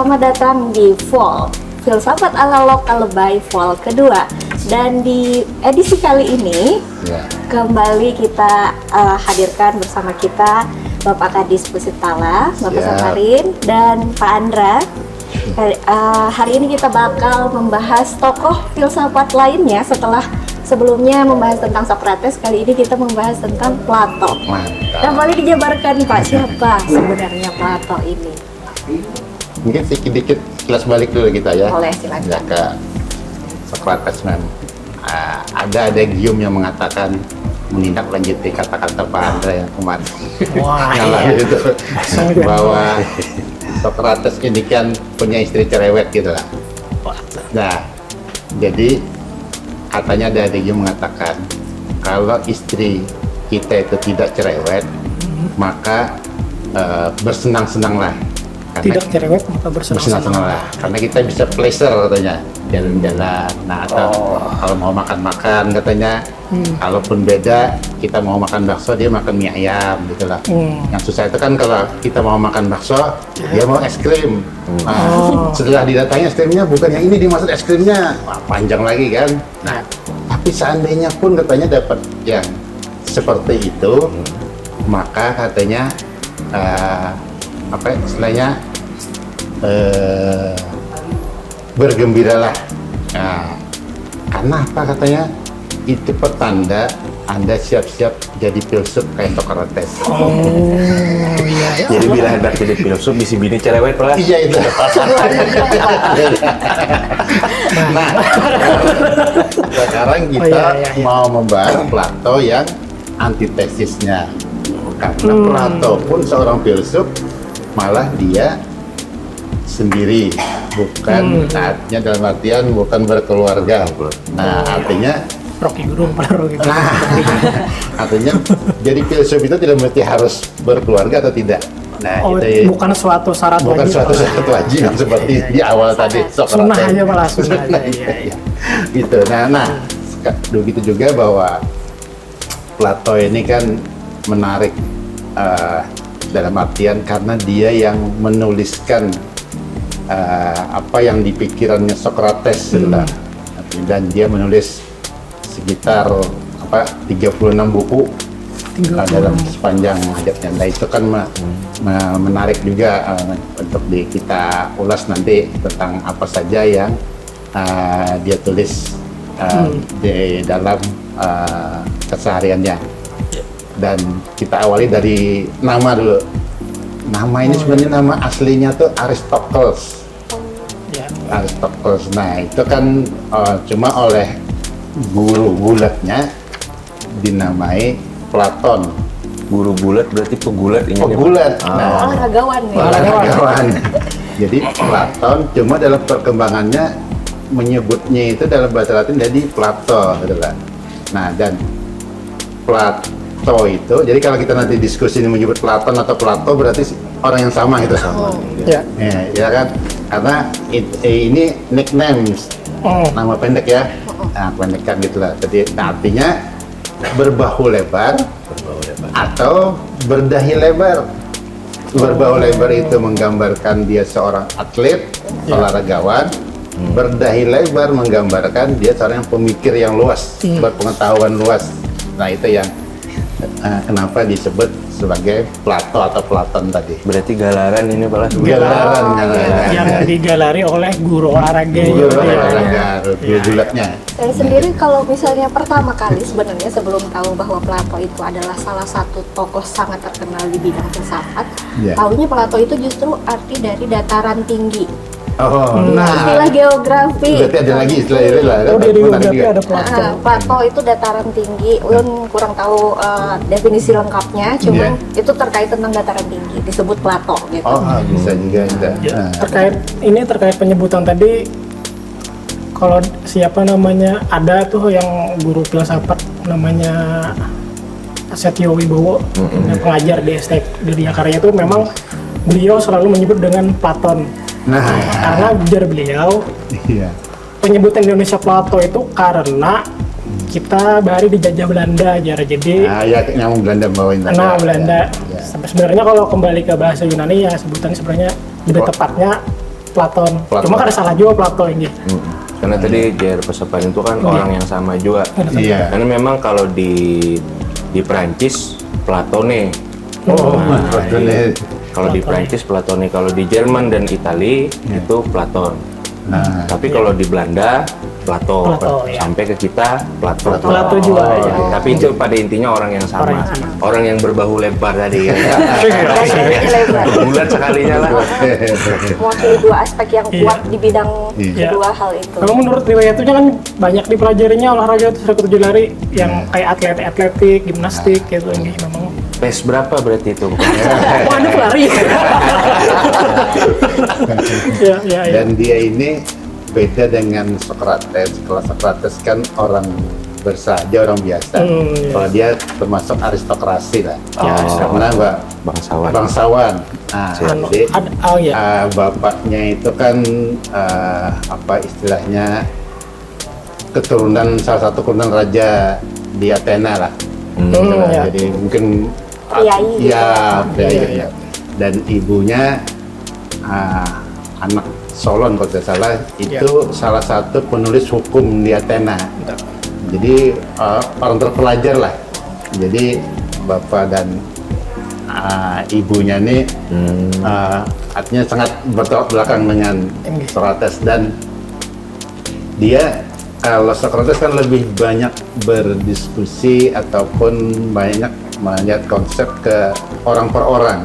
Selamat datang di Vol, Filsafat ala Lokal by Vol kedua. Dan di edisi kali ini kembali kita hadirkan bersama kita Bapak Kadis Pusitala, Bapak Samarin, dan Pak Andra. Hari ini kita bakal membahas tokoh filsafat lainnya setelah sebelumnya membahas tentang Socrates. Kali ini kita membahas tentang Plato. Dan boleh dijabarkan Pak, siapa sebenarnya Plato ini? Mungkin sedikit kelas balik dulu kita ya. Boleh, silakan. Ya, ke Socrates ada adagium yang mengatakan menindaklanjuti kata-kata Pak Andra yang kemarin. Itu bahwa Socrates ini kan punya istri cerewet gitu lah. Nah, jadi katanya ada adagium mengatakan kalau istri kita itu tidak cerewet, maka bersenang-senanglah. Tidak cerewet maka bersenang-senanglah. Karena kita bisa pleasure katanya, jalan-jalan. Nah, atau kalau mau makan-makan katanya, kalaupun beda, kita mau makan bakso, dia makan mie ayam gitu lah. Yang susah itu kan kalau kita mau makan bakso, dia mau es krim. Setelah didatangi es krimnya bukan yang ini dimaksud es krimnya, panjang lagi kan. Nah, tapi seandainya pun katanya dapat yang seperti itu, maka katanya istilahnya bergembiralah. Nah, karena apa katanya? Itu petanda Anda siap-siap jadi filsuf kayak Socrates. Iya. Jadi bila hendak jadi filsuf bisi bini cerewet lah. Iya itu. Nah, sekarang kita mau membahas Plato yang antitesisnya. Karena Plato pun seorang filsuf, malah dia sendiri, bukan artinya dalam artian bukan berkeluarga. Nah, artinya Rocky Gerung. nah, artinya jadi filsuf itu tidak mesti harus berkeluarga atau tidak. Nah, itu bukan suatu syarat bukan wajib. suatu syarat wajib seperti di awal tadi Socrates. Sunnah aja malah sunnah aja. Iya. Gitu. Nah, begitu juga bahwa Plato ini kan menarik dalam artian karena dia yang menuliskan apa yang di pikirannya Socrates dan dia menulis sekitar 36 buku dalam sepanjang hidupnya. Nah, itu kan menarik juga untuk kita ulas nanti tentang apa saja yang dia tulis di dalam kesehariannya. Dan kita awali dari nama dulu. Nama ini sebenarnya nama aslinya tuh Aristokles. Aristokles. Nah, itu kan cuma oleh guru bulatnya dinamai Platon. Guru bulat berarti pegulat ini. Pegulat. Nah, Olahragawan. Jadi Platon cuma dalam perkembangannya menyebutnya itu dalam bahasa Latin jadi Plato gitu kan. Nah, dan Plato itu, jadi kalau kita nanti diskusi ini menyebut Platon atau Plato berarti orang yang sama gitu. Ya kan? Karena ini nicknames, nama pendek ya. Nah, pendekan gitulah. Jadi artinya berbahu lebar atau berdahi lebar. Berbahu lebar itu menggambarkan dia seorang atlet, olahragawan. Berdahi lebar menggambarkan dia seorang yang pemikir yang luas, berpengetahuan luas. Nah, itu yang kenapa disebut sebagai Plato atau Platon tadi. Berarti galaran ini Pak. Galaran yang digalari oleh guru olahraga. Guru olahraga, guru bulatnya. Saya sendiri kalau misalnya pertama kali sebenarnya sebelum tahu bahwa Plato itu adalah salah satu tokoh sangat terkenal di bidang filsafat, tahunya Plato itu justru arti dari dataran tinggi. Istilah geografi. Berarti ada lagi istilah ini lah. Di geografi ada Plato. Plato itu dataran tinggi. Ulun kurang tahu definisi lengkapnya, cuman itu terkait tentang dataran tinggi disebut Plato gitu. Bisa juga. Terkait penyebutan tadi, kalau siapa namanya, ada tuh yang guru filsafat namanya Setio Wibowo, yang pengajar di STEK di Jakarta itu, memang beliau selalu menyebut dengan Platon. Karena ujar beliau, penyebutan Indonesia Plato itu karena kita bahari dijajah Belanda aja, jadi yang Belanda bawain. Belanda. Sampai sebenarnya kalau kembali ke bahasa Yunani ya sebutannya sebenarnya lebih tepatnya Platon. Platon. Cuma kan salah juga Plato ini. Karena tadi J.R. Pesepan itu kan orang yang sama juga. Iya. Karena memang kalau di Prancis Platone. Oh, Nah, Platon iya. ya. Kalau di Prancis Platone, kalau di Jerman dan Itali itu Platon. Nah, Tapi kalau di Belanda Plato, Plato, ya. sampai ke kita Plato. Plato juga, ya. Tapi itu pada intinya orang yang sama, Orang yang sama. orang yang berbahu lebar tadi. Ya. Lebar. Bulat sekalinya lah. Mewakili dua aspek yang Iya. kuat di bidang Iya. kedua hal itu. Kalau menurut riwayat itu kan banyak dipelajarinya olahraga itu sirkuit 7 lari yang kayak atletik, gimnastik gitu ini memang. PES berapa berarti itu? Waduh lari. Ya. dan dia ini beda dengan Socrates. Kalau Socrates kan orang bersaja, orang biasa. Iya. Kalau dia termasuk aristokrasi lah. Ya, Karena Bangsawan. bangsawan. Nah, Anu, jadi oh ya. bapaknya itu kan apa istilahnya keturunan salah satu keturunan raja di Athena lah. Ya. Jadi mungkin Priai gitu. ya, priai, Iya, ya. Dan ibunya anak Solon kalau tidak salah itu salah satu penulis hukum di Athena. Jadi orang terpelajar lah. Jadi bapak dan ibunya ini artinya sangat bertolak belakang dengan Socrates. Dan dia kalau Socrates kan lebih banyak berdiskusi ataupun banyak melihat konsep ke orang per orang.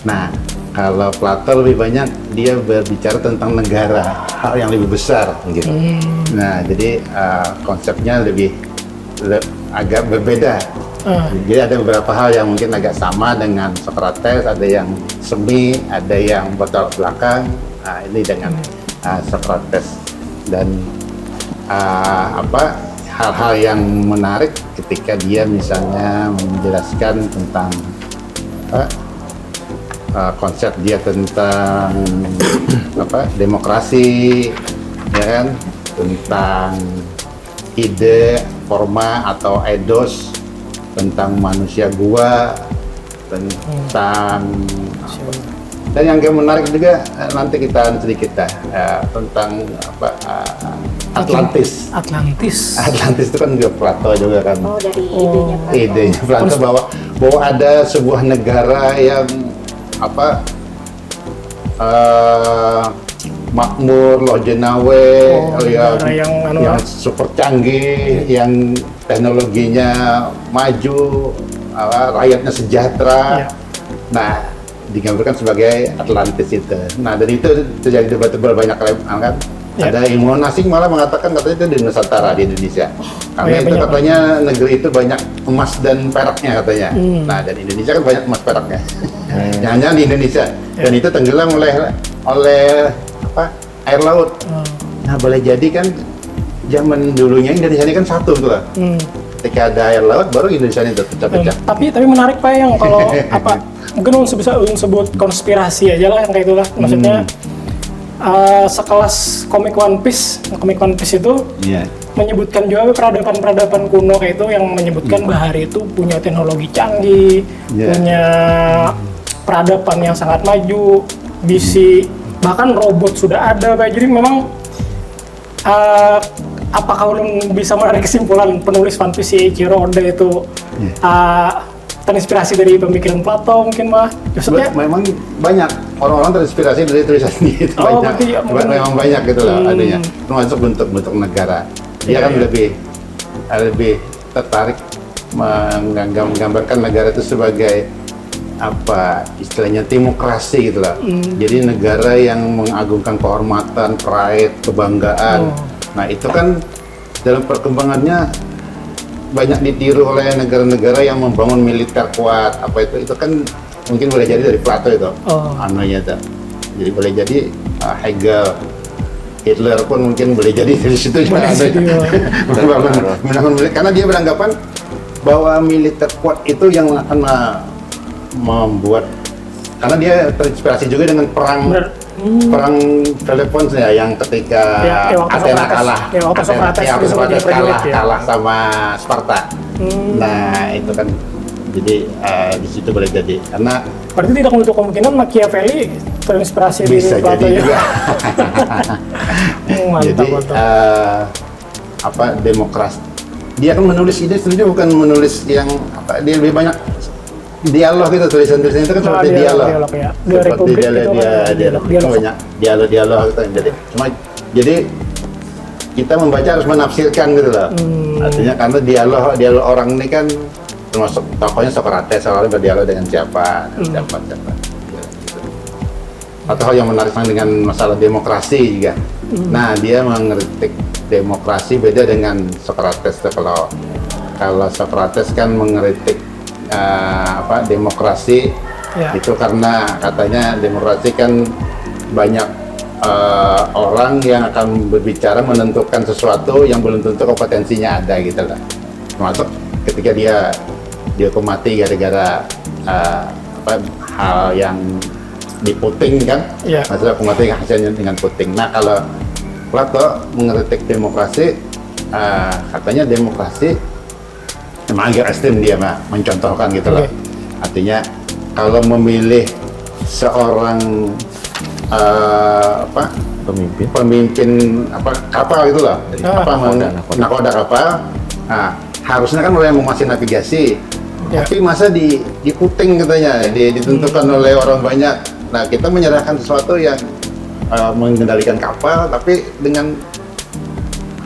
Nah, kalau Plato lebih banyak dia berbicara tentang negara, hal yang lebih besar gitu. Nah, jadi konsepnya agak berbeda. Jadi ada beberapa hal yang mungkin agak sama dengan Socrates, ada yang semi, ada yang bertolak belakang. Nah, ini dengan Socrates. Dan hal-hal yang menarik ketika dia misalnya menjelaskan tentang konsep dia tentang demokrasi, ya kan, tentang ide forma atau eidos, tentang manusia gua, tentang dan yang menarik juga nanti kita sedikit tentang Atlantis. Atlantis itu kan juga Plato juga kan. Oh, dari idenya Pak. Idenya Plato bahwa ada sebuah negara yang makmur, loh jenawe, yang super canggih, yang teknologinya maju, rakyatnya sejahtera. Nah, digambarkan sebagai Atlantis itu. Nah, dan itu terjadi debatable banyak kan. Ada ilmuwan asing malah mengatakan katanya itu di Nusantara, di Indonesia. Karena itu katanya negeri itu banyak emas dan peraknya katanya. Nah, dan Indonesia kan banyak emas peraknya. Jangan-jangan di Indonesia. Dan itu tenggelam oleh air laut. Nah, boleh jadi kan zaman dulunya Indonesia ini kan satu tuh. Ketika ada air laut baru Indonesia ini terpecah-pecah. Tapi menarik Pak yang kalau mungkin bisa sebut konspirasi aja lah yang kayak itulah. Maksudnya sekelas komik One Piece itu menyebutkan juga peradaban kuno kayak itu yang menyebutkan bahari itu punya teknologi canggih, punya peradaban yang sangat maju, bisi, bahkan robot sudah ada Pak. Jadi memang apakah ulun bisa menarik kesimpulan penulis One Piece Eiichiro Oda itu terinspirasi dari pemikiran Plato mungkin mah? Maksudnya memang banyak orang-orang terinspirasi dari tulisan itu memang banyak gitu loh adanya, termasuk bentuk negara. Dia kan lebih tertarik menggambarkan negara itu sebagai istilahnya demokrasi gitu lah. Jadi negara yang mengagungkan kehormatan, pride, kebanggaan. Nah, itu kan dalam perkembangannya banyak ditiru oleh negara-negara yang membangun militer kuat. Itu kan mungkin boleh jadi dari Plato itu. Jadi boleh jadi Hegel, Hitler pun mungkin boleh jadi dari situ juga. Karena dia beranggapan bahwa militer kuat itu yang akan membuat, karena dia terinspirasi juga dengan perang Peloponnes yang ketika Athena kalah, kalah sama Sparta. Nah, itu kan Jadi di situ boleh jadi karena Berarti tidak menutup kemungkinan Machiavelli terinspirasi bisa dari Plato jadi ya? juga. Mantap, Jadi mantap. demokrasi. Dia kan menulis ini sebenarnya bukan menulis yang dia lebih banyak dialog gitu, tulisan-tulisan itu kan Nah, seperti dialog. dialog ya. Di Seperti Republik itu kan dialog dialog. banyak dialog gitu. Jadi kita membaca harus menafsirkan gitu loh. Artinya karena dialog orang ini kan termasuk tokohnya Socrates, soalnya berdialog dengan siapa. Gitu. Atau yang menarik dengan masalah demokrasi juga. Nah, dia mengkritik demokrasi beda dengan Socrates. Kalau Socrates kan mengkritik demokrasi itu karena katanya demokrasi kan banyak orang yang akan berbicara menentukan sesuatu yang belum tentu kompetensinya ada gitu lah. Termasuk ketika dia dihukum mati gara-gara hal yang diputing kan, masalah hukum mati hasilnya dengan puting. Nah, kalau Plato mengkritik demokrasi, katanya demokrasi memang agak ekstrim, dia mencontohkan gitu loh. Artinya kalau memilih seorang pemimpin kapal gitu loh, nakoda kapal, harusnya kan oleh yang menguasai navigasi, tapi masa diputing katanya, ditentukan oleh orang banyak. Nah, kita menyerahkan sesuatu yang mengendalikan kapal tapi dengan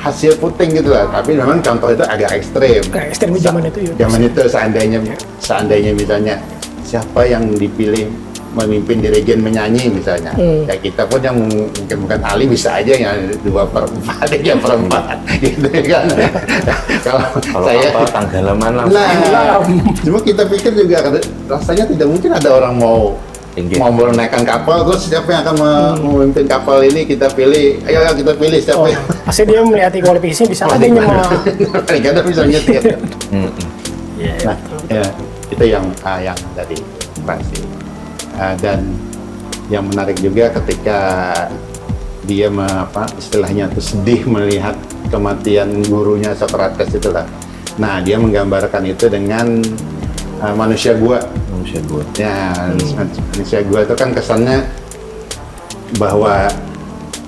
hasil puting gitu lah. Tapi memang contoh itu agak ekstrim. Ekstrim di zaman itu ya. Zaman itu seandainya misalnya siapa yang dipilih memimpin dirigen menyanyi misalnya, ya kita pun yang mungkin bukan ahli bisa aja yang 2/4, 3/4 gitu kan. Kalau saya tanggalaman lah. Nah, cuma kita pikir juga rasanya tidak mungkin ada orang mau menaikkan kapal, terus siapa yang akan memimpin kapal ini kita pilih, ayo kita pilih siapa yang pasti dia melihat kualifikasi bisa aja nyemak. kadang bisa nyetir. Nah, itu yang dari demokrasi. Dan yang menarik juga ketika dia istilahnya tuh sedih melihat kematian gurunya Socrates itulah. Nah, dia menggambarkan itu dengan manusia gua. Ya, manusia gua itu kan kesannya bahwa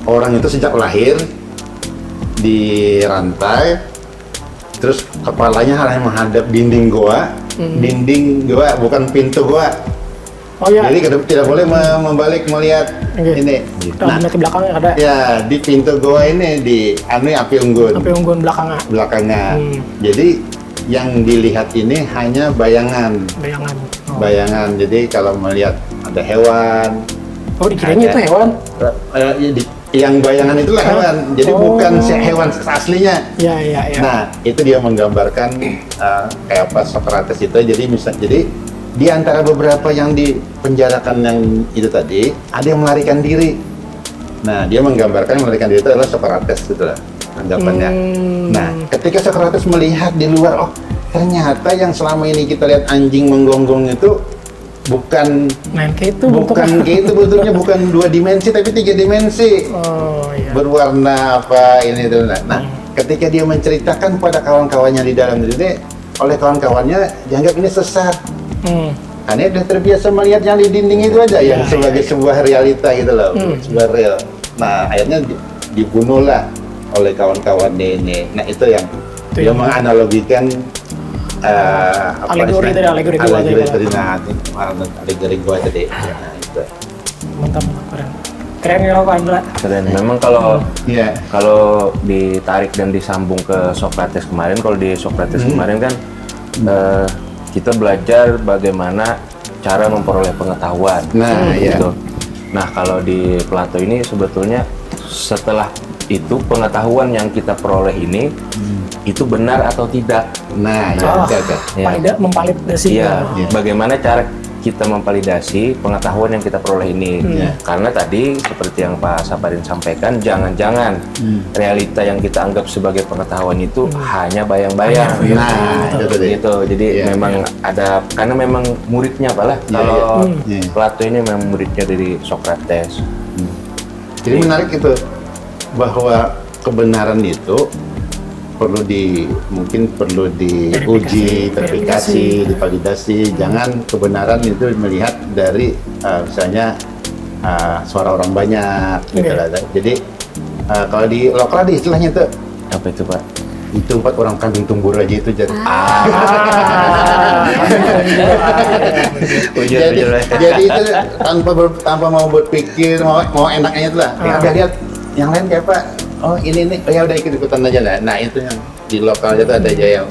orang itu sejak lahir dirantai, terus kepalanya hanya menghadap dinding goa, bukan pintu goa. Jadi tidak boleh membalik melihat ini. Nah, di belakangnya ada. Ya, di pintu goa ini api unggun. Api unggun belakangnya. Jadi yang dilihat ini hanya bayangan. Bayangan. Jadi kalau melihat ada hewan. Oh, dikiranya itu hewan? Yang bayangan itulah hewan. Jadi bukan hewan aslinya. Iya. Nah, itu dia menggambarkan kayak apa Socrates itu. Jadi di antara beberapa yang dipenjarakan yang itu tadi, ada yang melarikan diri. Nah, dia menggambarkan melarikan diri itu adalah Socrates gitu lah anggapannya. Nah, ketika Socrates melihat di luar, ternyata yang selama ini kita lihat anjing menggonggong itu bukan kayak itu bentuknya, bukan 2 dimensi tapi 3 dimensi. Berwarna ini itu. Nah, ketika dia menceritakan pada kawan-kawannya di dalam diri, oleh kawan-kawannya dianggap ini sesat. Karena dia terbiasa melihat yang di dinding itu aja yang sebagai sebuah realita gitu loh, sebuah real. Nah, akhirnya dibunuhlah oleh kawan-kawannya ini. Nah, itu yang dia menganalogikan alegori gua tadi. Nah, itu. Mantap, keren ya Pak Indra. Keren. Memang kalau ditarik dan disambung ke Socrates kemarin, kalau di Socrates kemarin kan kita belajar bagaimana cara memperoleh pengetahuan. Gitu. Nah, kalau di Plato ini sebetulnya setelah itu pengetahuan yang kita peroleh ini itu benar atau tidak. Nah, memvalidasi. Bagaimana cara kita memvalidasi pengetahuan yang kita peroleh ini. Karena tadi seperti yang Pak Saparin sampaikan, jangan-jangan realita yang kita anggap sebagai pengetahuan itu hanya bayang-bayang. Gitu. Jadi memang ada, karena memang muridnya apalah. Kalau Plato ini memang muridnya dari Socrates. Jadi menarik itu bahwa kebenaran itu mungkin perlu diuji, verifikasi, divalidasi. Jangan kebenaran itu melihat dari misalnya suara orang banyak gitu lah. Jadi kalau di lokal ada istilahnya tuh, Apa itu Pak? itu 4 orang kambing tumbur aja itu jadi. Jadi itu tanpa mau berpikir, mau enaknya itu lah. Ya udah lihat yang lain kayak apa? Oh ini nih, ya udah ikut-ikutan aja lah. Nah itu yang di lokal aja tuh ada aja yang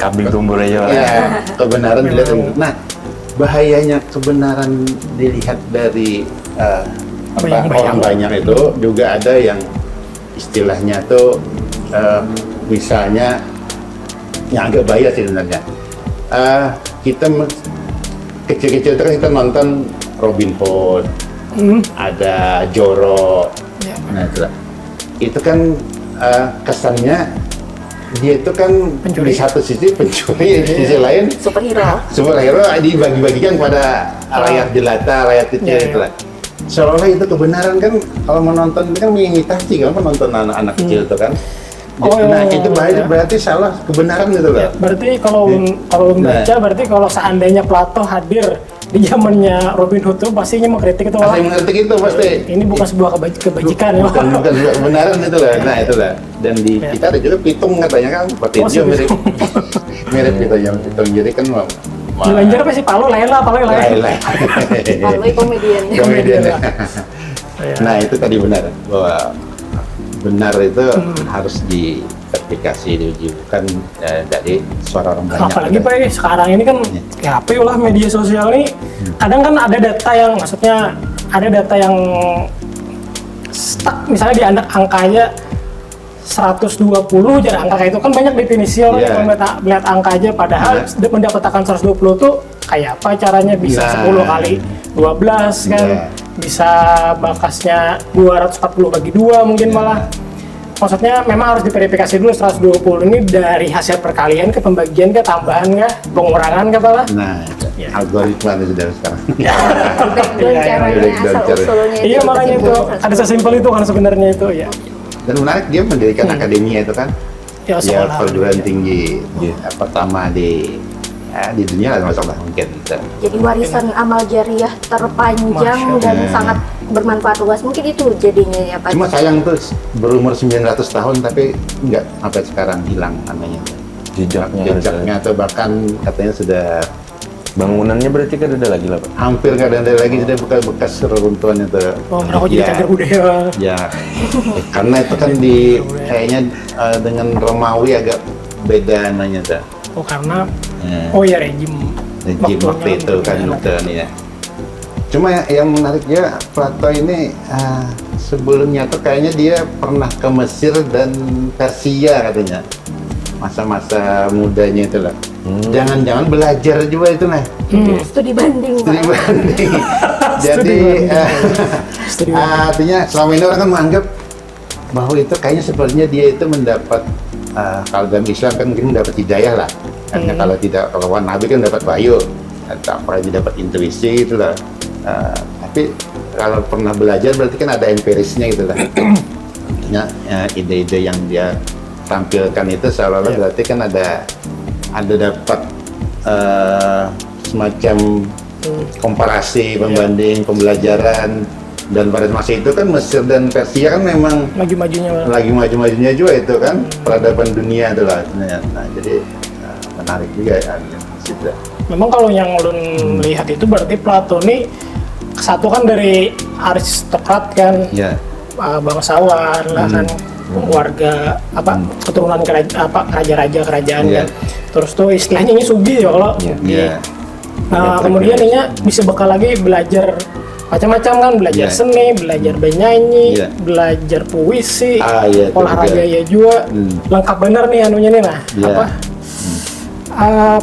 Kambing tumbur aja Pak. ya, kebenaran dilihat. Nah bahayanya kebenaran dilihat dari orang banyak itu juga ada yang istilahnya tuh misalnya yang agak bahaya sih sebenarnya. Kita kecil-kecil itu kan kita nonton Robin Hood, ada Joro. Nah itu kan kesannya dia itu kan Pencuri. di satu sisi pencuri, di sisi lain superhero dibagi-bagikan pada rakyat jelata, rakyat kecil itu lah. Seolah-olah itu kebenaran kan, kalau menonton itu kan mengimitasi kan menonton anak-anak kecil itu kan. Nah itu berarti salah kebenaran gitu loh. Berarti kalau membaca, berarti kalau seandainya Plato hadir di zamannya Robin Hood tuh pastinya mengkritik itu Pasti mengerti itu pasti. Ini bukan sebuah kebajikan ya. Bukan sebuah kebenaran itu lah. Nah itulah. Dan di kita ada juga pitung katanya kan, seperti itu mirip mirip gitu yang pitung. Jadi kan Di Banjar apa sih Palu lain lah, paling lain. lain. Lalu komedian. Komedian. Nah itu tadi benar bahwa benar itu harus diverifikasi, diuji, bukan dari suara orang banyak. Apalagi Pak, sekarang ini kan ya apa lah media sosial ini kadang kan ada data yang maksudnya ada data yang stuck misalnya di angkanya 120, jadi angka itu kan banyak definisi orang yang melihat angka aja, padahal mendapatkan 120 tuh kayak apa caranya bisa 10 kali 12 kan, bisa bakasnya 240 bagi 2 mungkin malah. Maksudnya memang harus diverifikasi dulu 120 ini dari hasil perkalian ke pembagian ke tambahan ke pengurangan ke apalah. Nah, algoritma itu sudah sekarang. Iya makanya itu ada sesimpel itu kan sebenarnya itu ya. Dan menarik dia mendirikan akademinya itu kan. Ya, Dia perguruan tinggi pertama di dunia lah masalah mungkin. Jadi warisan amal jariah terpanjang dan sangat bermanfaat luas. Mungkin itu jadinya ya Pak. Cuma sayang tuh berumur 900 tahun tapi nggak sampai sekarang hilang namanya. Jejaknya atau bahkan katanya sudah bangunannya berarti kan ada lagi lah Pak? hampir nggak ada lagi, sudah bekas reruntuhan itu. Mereka jadi cagar budaya. Ya, karena itu kan kayaknya dengan Romawi agak beda namanya tuh. Oh karena rejim waktu itu kan ya. Cuma yang menariknya Plato ini sebelumnya tuh kayaknya dia pernah ke Mesir dan Persia katanya, masa-masa mudanya itu lah. Jangan-jangan belajar juga itu nah. Studi banding. Jadi artinya selama ini orang kan menganggap bahwa itu kayaknya sepertinya dia itu mendapat kalau dalam Islam kan mungkin mendapat hidayah lah. Karena kalau Nabi kan dapat wahyu, atau apalagi dapat intuisi itu lah. Tapi kalau pernah belajar berarti kan ada empirisnya gitu lah. Artinya ide-ide yang dia tampilkan itu seolah-olah berarti kan ada dapat semacam komparasi, pembanding, pembelajaran. Dan pada masa itu kan Mesir dan Persia kan memang lagi maju-majunya juga itu kan peradaban dunia itu lah. Nah jadi menarik juga ya. Memang kalau yang ulun lihat itu berarti Plato ini satu kan dari aristokrat kan, bangsawan lah kan, warga keturunan raja-raja kerajaan kan. Terus tuh istilahnya ini sugi ya kalau. Nah kemudian ini bisa bakal lagi belajar macam-macam kan, belajar seni, belajar bernyanyi, belajar puisi, olahraga ya juga. Lengkap bener nih anunya nih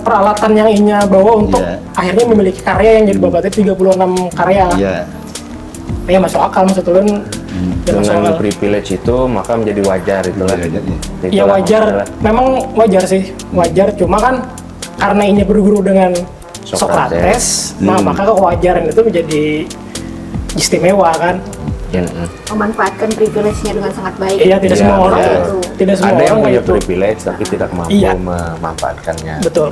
peralatan yang Inya bawa untuk akhirnya memiliki karya yang jadi bobotnya 36 karya. Ya masuk akal maksud ulun. Dengan privilege itu maka menjadi wajar itulah. Ya wajar, memang wajar sih, wajar. Cuma kan karena Inya berguru dengan Sokrates, nah maka kewajaran itu menjadi istimewa kan. memanfaatkan privilege-nya dengan sangat baik. Iya, tidak Iya, semua orang, betul. tidak semua Ada yang orang punya kayak gitu. privilege tapi tidak mampu Iya. memanfaatkannya. Betul.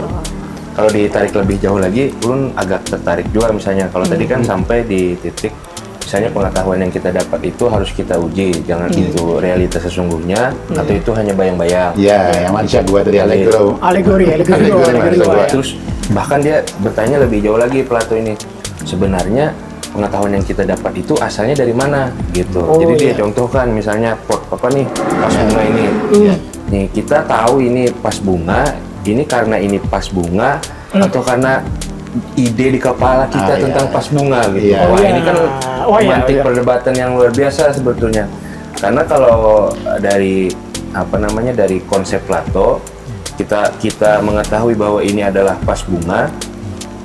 Kalau ditarik lebih jauh lagi, Ulun agak tertarik juga misalnya. Kalau tadi kan sampai di titik, misalnya pengetahuan yang kita dapat itu harus kita uji, jangan itu realitas sesungguhnya atau itu hanya bayang-bayang. Ya, yang manusia gua tadi Allegro. Alegori dua. Terus bahkan dia bertanya lebih jauh lagi Plato ini, sebenarnya pengetahuan yang kita dapat itu asalnya dari mana gitu. Oh, Jadi dia iya. contohkan misalnya apa nih pas bunga ini. Nih kita tahu ini pas bunga, ini karena ini pas bunga atau karena ide di kepala kita tentang pas bunga gitu. Iya. Wah, Iya. ini kan Oh, iya, memantik iya. perdebatan yang luar biasa sebetulnya. Karena kalau dari dari konsep Plato, kita mengetahui bahwa ini adalah pas bunga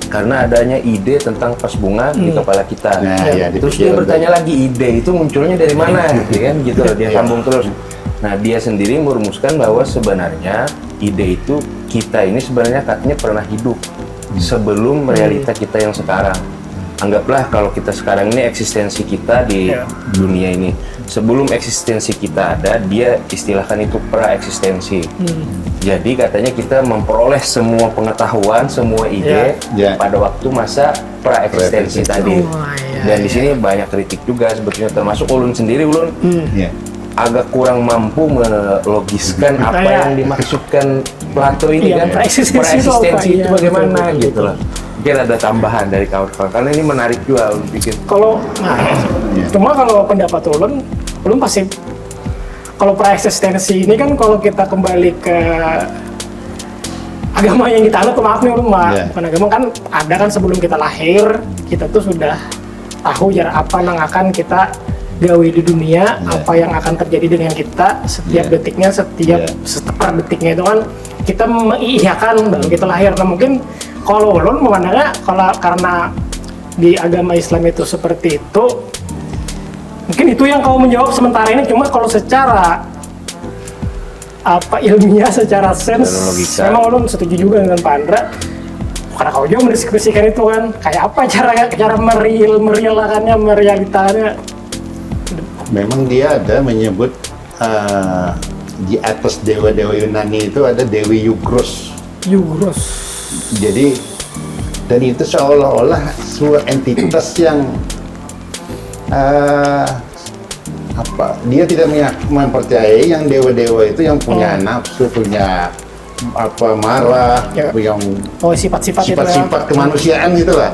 karena adanya ide tentang pas bunga di kepala kita. Nah, iya, Terus dipikir dia bertanya lagi ide itu munculnya dari mana gitu kan, gitu loh, dia sambung terus. Nah, dia sendiri merumuskan bahwa sebenarnya ide itu kita ini sebenarnya katanya pernah hidup sebelum realita kita yang sekarang. Anggaplah kalau kita sekarang ini eksistensi kita di dunia ini. Sebelum eksistensi kita ada, dia istilahkan itu pra-eksistensi. Jadi katanya kita memperoleh semua pengetahuan, semua ide Ya. pada waktu masa pra-eksistensi tadi. Dan di sini banyak kritik juga sebetulnya, termasuk Ulun sendiri, Ulun Iya. agak kurang mampu melogiskan apa Iya. yang dimaksudkan Plato ini Iya, kan. pra-eksistensi itu Pra-eksistensi apa? itu Iya, bagaimana betul, gitu loh. Mungkin ada tambahan dari kawan-kawan karena ini menarik juga Ulun pikir. Kalau cuma kalau pendapat ulun pasti kalau pra-eksistensi ini kan kalau kita kembali ke agama yang kita anut, maaf nih ulun Iya. bukan agama kan ada kan sebelum kita lahir kita tuh sudah tahu ya apa yang akan kita gawe di dunia, apa yang akan terjadi dengan kita setiap detiknya, setiap per detiknya itu kan kita mengiyakan bahwa kita lahir. Nah mungkin kalau ulun memandangnya kalau karena di agama Islam itu seperti itu, mungkin itu yang kau menjawab sementara ini. Cuma kalau secara ilmiah, secara Secara sense, logika. memang ulun setuju juga dengan Pak Andra. Karena kau juga mendiskusikan itu kan, kayak apa cara merealitakannya. Memang dia ada menyebut di atas dewa-dewa Yunani itu ada Dewi Yugros. Jadi dan itu seolah-olah sebuah entitas yang dia tidak mempercayai yang dewa-dewa itu yang punya nafsu, punya marah, yang Sifat-sifat itu ya. sifat-sifat kemanusiaan gitu lah.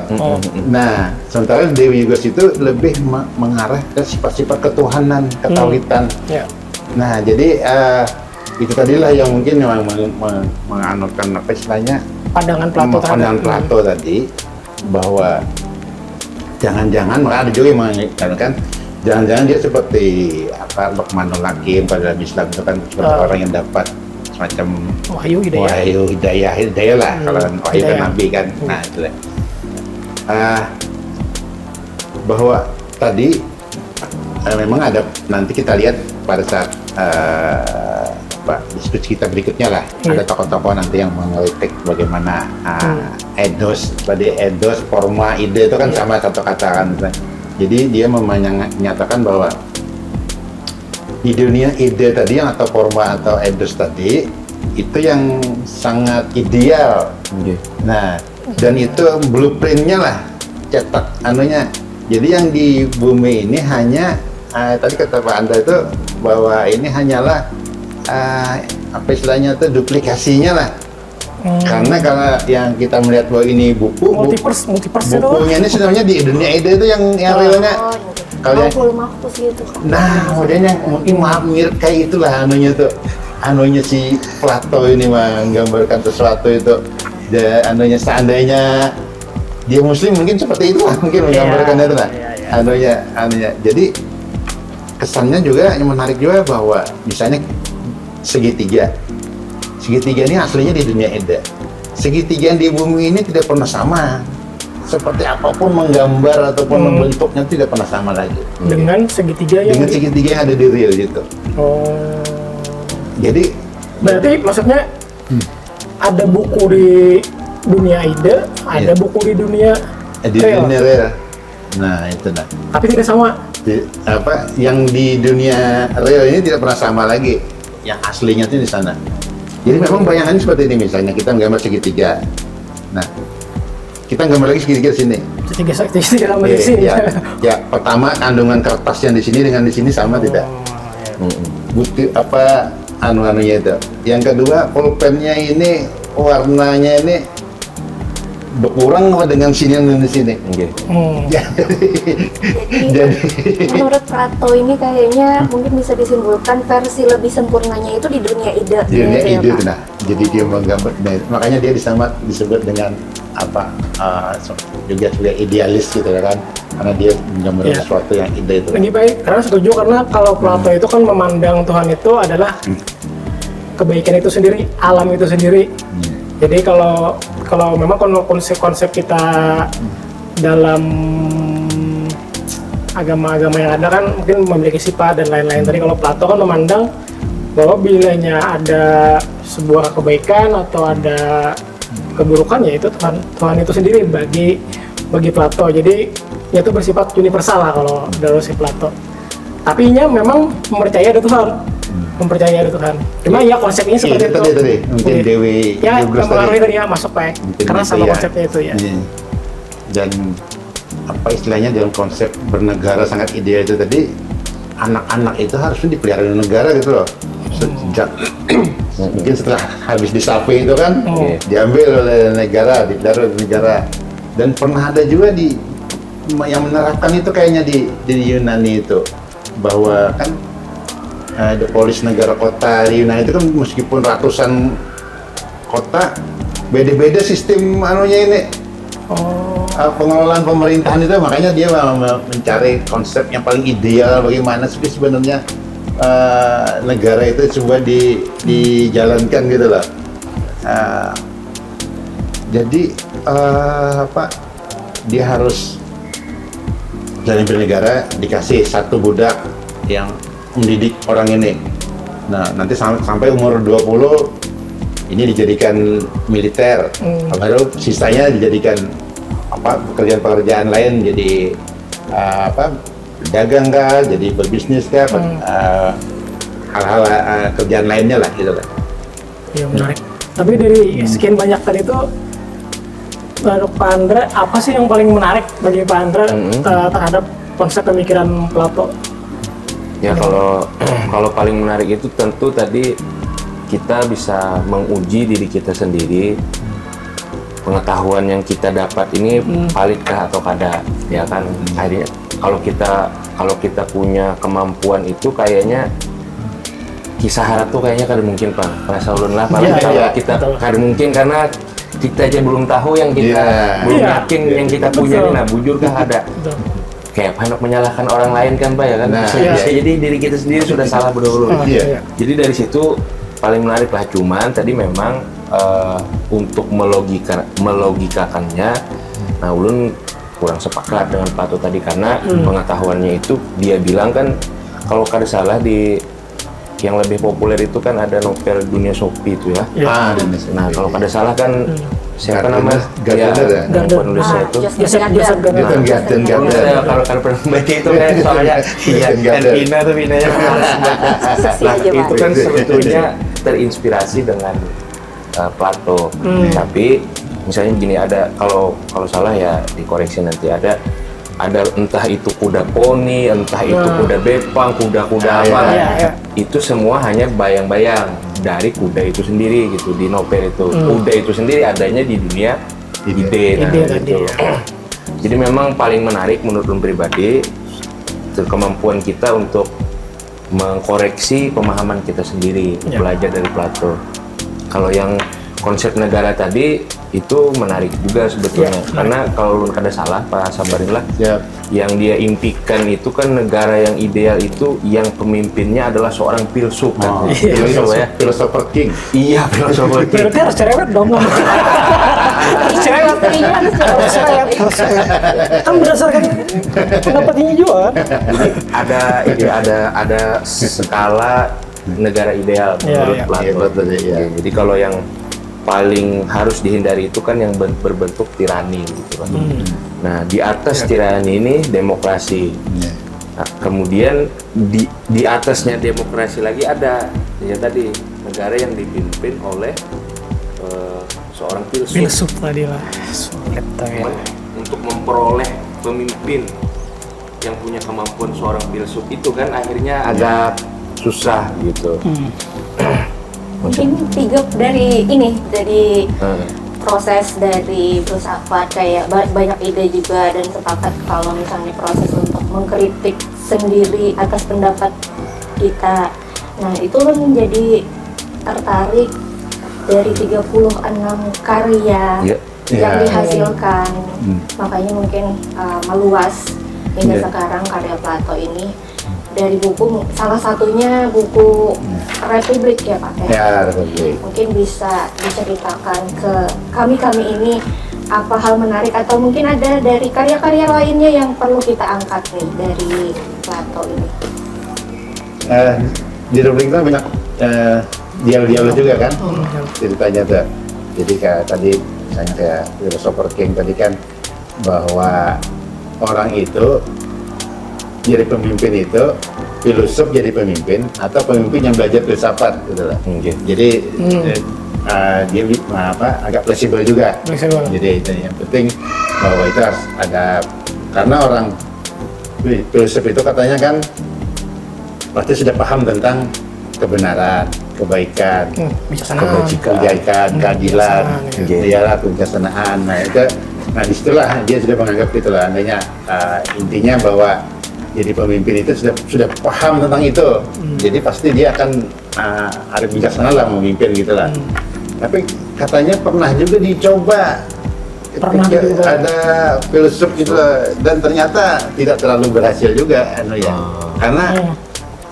Nah, sementara Dewi Yugos itu lebih mengarah ke sifat-sifat ketuhanan, ketawitan. Nah, jadi itu tadilah yang mungkin memang menganutkan apa istilahnya Pandangan Plato Plato tadi, bahwa jangan-jangan malah ada juga yang mengatakan jangan-jangan dia seperti Luqmanul Hakim pada Islam itu kan seperti orang yang dapat semacam wahyu hidayah lah, kalau wahyu kan nabi kan. Nah itu lah. Bahwa tadi memang ada, nanti kita lihat pada saat diskusi kita berikutnya lah, ada tokoh-tokoh nanti yang mengelitik bagaimana edos, forma, ide itu kan sama satu kata kan. Jadi dia menyatakan bahwa di dunia ide tadi yang atau forma atau edos tadi itu yang sangat ideal. Nah, dan itu blueprintnya lah, cetak anunya. Jadi yang di bumi ini hanya tadi kata Pak Andra itu bahwa ini hanyalah apa istilahnya itu duplikasinya lah. Karena kalau yang kita melihat bahwa ini multiverse bukunya ini sebenarnya di dunia ide itu yang realnya. Kalau Mahfuz gitu. Nah, modelnya mungkin mirip kayak itulah anunya si Plato ini menggambarkan sesuatu itu. Dan seandainya dia muslim mungkin seperti itu lah, mungkin menggambarkan itu lah. Anunya. Jadi kesannya juga yang menarik juga bahwa misalnya segitiga ini aslinya di dunia ide. Segitiga yang di bumi ini tidak pernah sama. Seperti apapun menggambar ataupun membentuknya tidak pernah sama lagi. Dengan segitiga yang ada di real gitu. Jadi berarti maksudnya ada buku di dunia ide, ada buku di dunia real. Nah itu nah. Tapi tidak sama. Yang di dunia real ini tidak pernah sama lagi. Yang aslinya itu di sana. Jadi memang bayangannya seperti ini, misalnya kita menggambar segitiga. Nah, kita gambar lagi segitiga di sini. Segitiga sama di sini. Ya, pertama kandungan kertas yang di sini dengan di sini sama tidak? Bukti anunya itu. Yang kedua, pulpennya ini warnanya ini berkurang apa dengan sini yang di sini? Jadi menurut Plato ini kayaknya mungkin bisa disimpulkan versi lebih sempurnanya itu di dunia ide. Di dunia gitu ya, ide, Pak? nah. Jadi dia menggambar, makanya dia disebut dengan juga sebagai idealis gitu kan, karena dia menggambar sesuatu yang ide itu. Lebih baik, karena setuju, karena kalau Plato itu kan memandang Tuhan itu adalah kebaikan itu sendiri, alam itu sendiri. Jadi kalau memang konsep kita dalam agama-agama yang ada kan mungkin memiliki sifat dan lain-lain. Tadi kalau Plato kan memandang bahwa bilanya ada sebuah kebaikan atau ada keburukan, ya itu Tuhan itu sendiri bagi Plato. Jadi itu bersifat universal lah kalau dari si Plato. Tapi memang mempercayai ada Tuhan. Mempercayai ada Tuhan. Cuma ya konsepnya seperti itu. Tadi mungkin Dewi ya, Yugos mempengaruhi tadi ya, masuk Pak. Karena sama konsepnya itu ya. Dan istilahnya dalam konsep bernegara sangat ideal itu tadi, anak-anak itu harusnya dipelihara oleh negara gitu loh. Sejak mungkin setelah habis disapi itu kan diambil oleh negara, dipelihara oleh negara. Dan pernah ada juga yang menerapkan itu kayaknya di Yunani itu, bahwa kan the polis negara kota di Yunani itu kan meskipun ratusan kota, beda-beda sistem ini pengelolaan pemerintahan itu. Makanya dia mencari konsep yang paling ideal bagaimana sih sebenarnya negara itu coba dijalankan gitu loh. Jadi dia harus jalan bernegara, dikasih satu budak yang mendidik orang ini. Nah, nanti sampai umur 20 ini dijadikan militer. Baru sisanya dijadikan pekerjaan-pekerjaan lain, jadi dagang kah, jadi berbisnis kah, hal-hal kerjaan lainnya lah gitu kan. Iya, menarik. Tapi dari sekian banyak tadi itu, menurut Pak Andra, apa sih yang paling menarik bagi Pak Andra terhadap konsep pemikiran Plato? Ya, kalau paling menarik itu tentu tadi kita bisa menguji diri kita sendiri, pengetahuan yang kita dapat ini valitkah atau kada, ya kan. Akhirnya kalau kita punya kemampuan itu, kayaknya kisah harap tuh kayaknya kada mungkin, Pak. Rasa ulun lah, kalau kita kada mungkin, karena kita aja belum tahu yang kita belum yakin yang kita punya ini. Nah, bujur kah ada. Kayak hendak menyalahkan orang lain kan, Pak, ya kan. Bisa jadi diri kita sendiri sudah salah berdulu. Jadi dari situ paling menarik lah. Cuman tadi memang untuk melogikakannya, nah ulun kurang sepakat dengan Plato tadi, karena pengetahuannya itu dia bilang kan, kalau kada salah di yang lebih populer itu kan ada novel Dunia Sopi itu ya. Nah, kalau kada salah kan siapa namanya? Gardner, penulisnya itu. Joseph Gardner. Kalau kada pernah baca itu kan soalnya Vina tuh Vinanya. Nah, itu kan sebetulnya terinspirasi dengan Plato. Tapi misalnya gini, ada kalau salah ya dikoreksi nanti, ada entah itu kuda poni, entah itu kuda bepang, kuda-kuda apa, itu semua hanya bayang-bayang dari kuda itu sendiri gitu di novel itu. Kuda itu sendiri adanya di dunia ide. Gitu. Jadi memang paling menarik menurut pribadi kemampuan kita untuk mengkoreksi pemahaman kita sendiri, belajar dari Plato. Kalau yang konsep negara tadi itu menarik juga sebetulnya, karena kalau lu kada salah Pak Sabarin lah, yang dia impikan itu kan negara yang ideal itu yang pemimpinnya adalah seorang filsuf kan, Philosopher King. Iya, philosopher king. Berarti harus cerewet dong. Harus cerewet. Kan berdasarkan pendapat ini juga. Ada skala negara ideal menurut Plato. Jadi kalau yang paling harus dihindari itu kan yang berbentuk tirani gitu kan. Nah, di atas tirani ini demokrasi. Iya. Nah, kemudian di atasnya demokrasi lagi ada ya tadi negara yang dipimpin oleh seorang filsuf. Filsuf tadi lah. Sulit ya. Untuk memperoleh pemimpin yang punya kemampuan seorang filsuf itu kan akhirnya agak susah gitu. Mungkin tiga dari ini, dari proses dari filsafat kayak banyak ide juga, dan sepakat kalau misalnya proses untuk mengkritik sendiri atas pendapat kita. Nah, itu kan menjadi tertarik dari 36 karya yang dihasilkan. Makanya mungkin meluas hingga sekarang karya Plato ini. Dari buku, salah satunya buku Republik ya Pak ya? Ya, Republik. Mungkin bisa diceritakan ke kami ini apa hal menarik, atau mungkin ada dari karya-karya lainnya yang perlu kita angkat nih dari Plato ini. Di Republik itu banyak dialog-dialog juga kan ceritanya tuh. Jadi kayak tadi misalnya kayak Philosopher King tadi kan, bahwa orang itu jadi pemimpin itu, filosof jadi pemimpin, atau pemimpin yang belajar filsafat gitu lah. Jadi dia agak fleksibel juga. Jadi itu yang penting bahwa itu harus ada, karena orang filosof itu katanya kan pasti sudah paham tentang kebenaran, kebaikan, kebajikan, keadilan, kebijaksanaan. Nah disitulah dia sudah menganggap itulah, andainya intinya bahwa jadi pemimpin itu sudah paham tentang itu, jadi pasti dia akan ada bijaksana lah memimpin gitulah. Tapi katanya pernah juga dicoba ketika ada filsuf gitu lah, dan ternyata tidak terlalu berhasil juga karena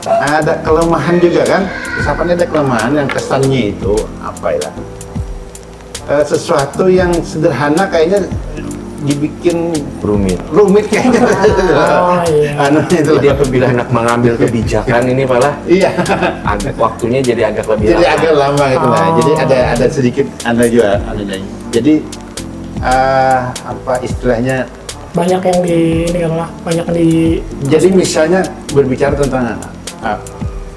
ada kelemahan juga kan, filsafatnya ada kelemahan yang kesannya itu apa ya, sesuatu yang sederhana kayaknya dibikin rumit kayaknya. Jadi apabila hendak mengambil kebijakan ini malah agak waktunya jadi agak lebih lama. Agak lama gitu lah. Jadi ada sedikit juga jadi apa istilahnya, banyak yang jadi misalnya berbicara tentang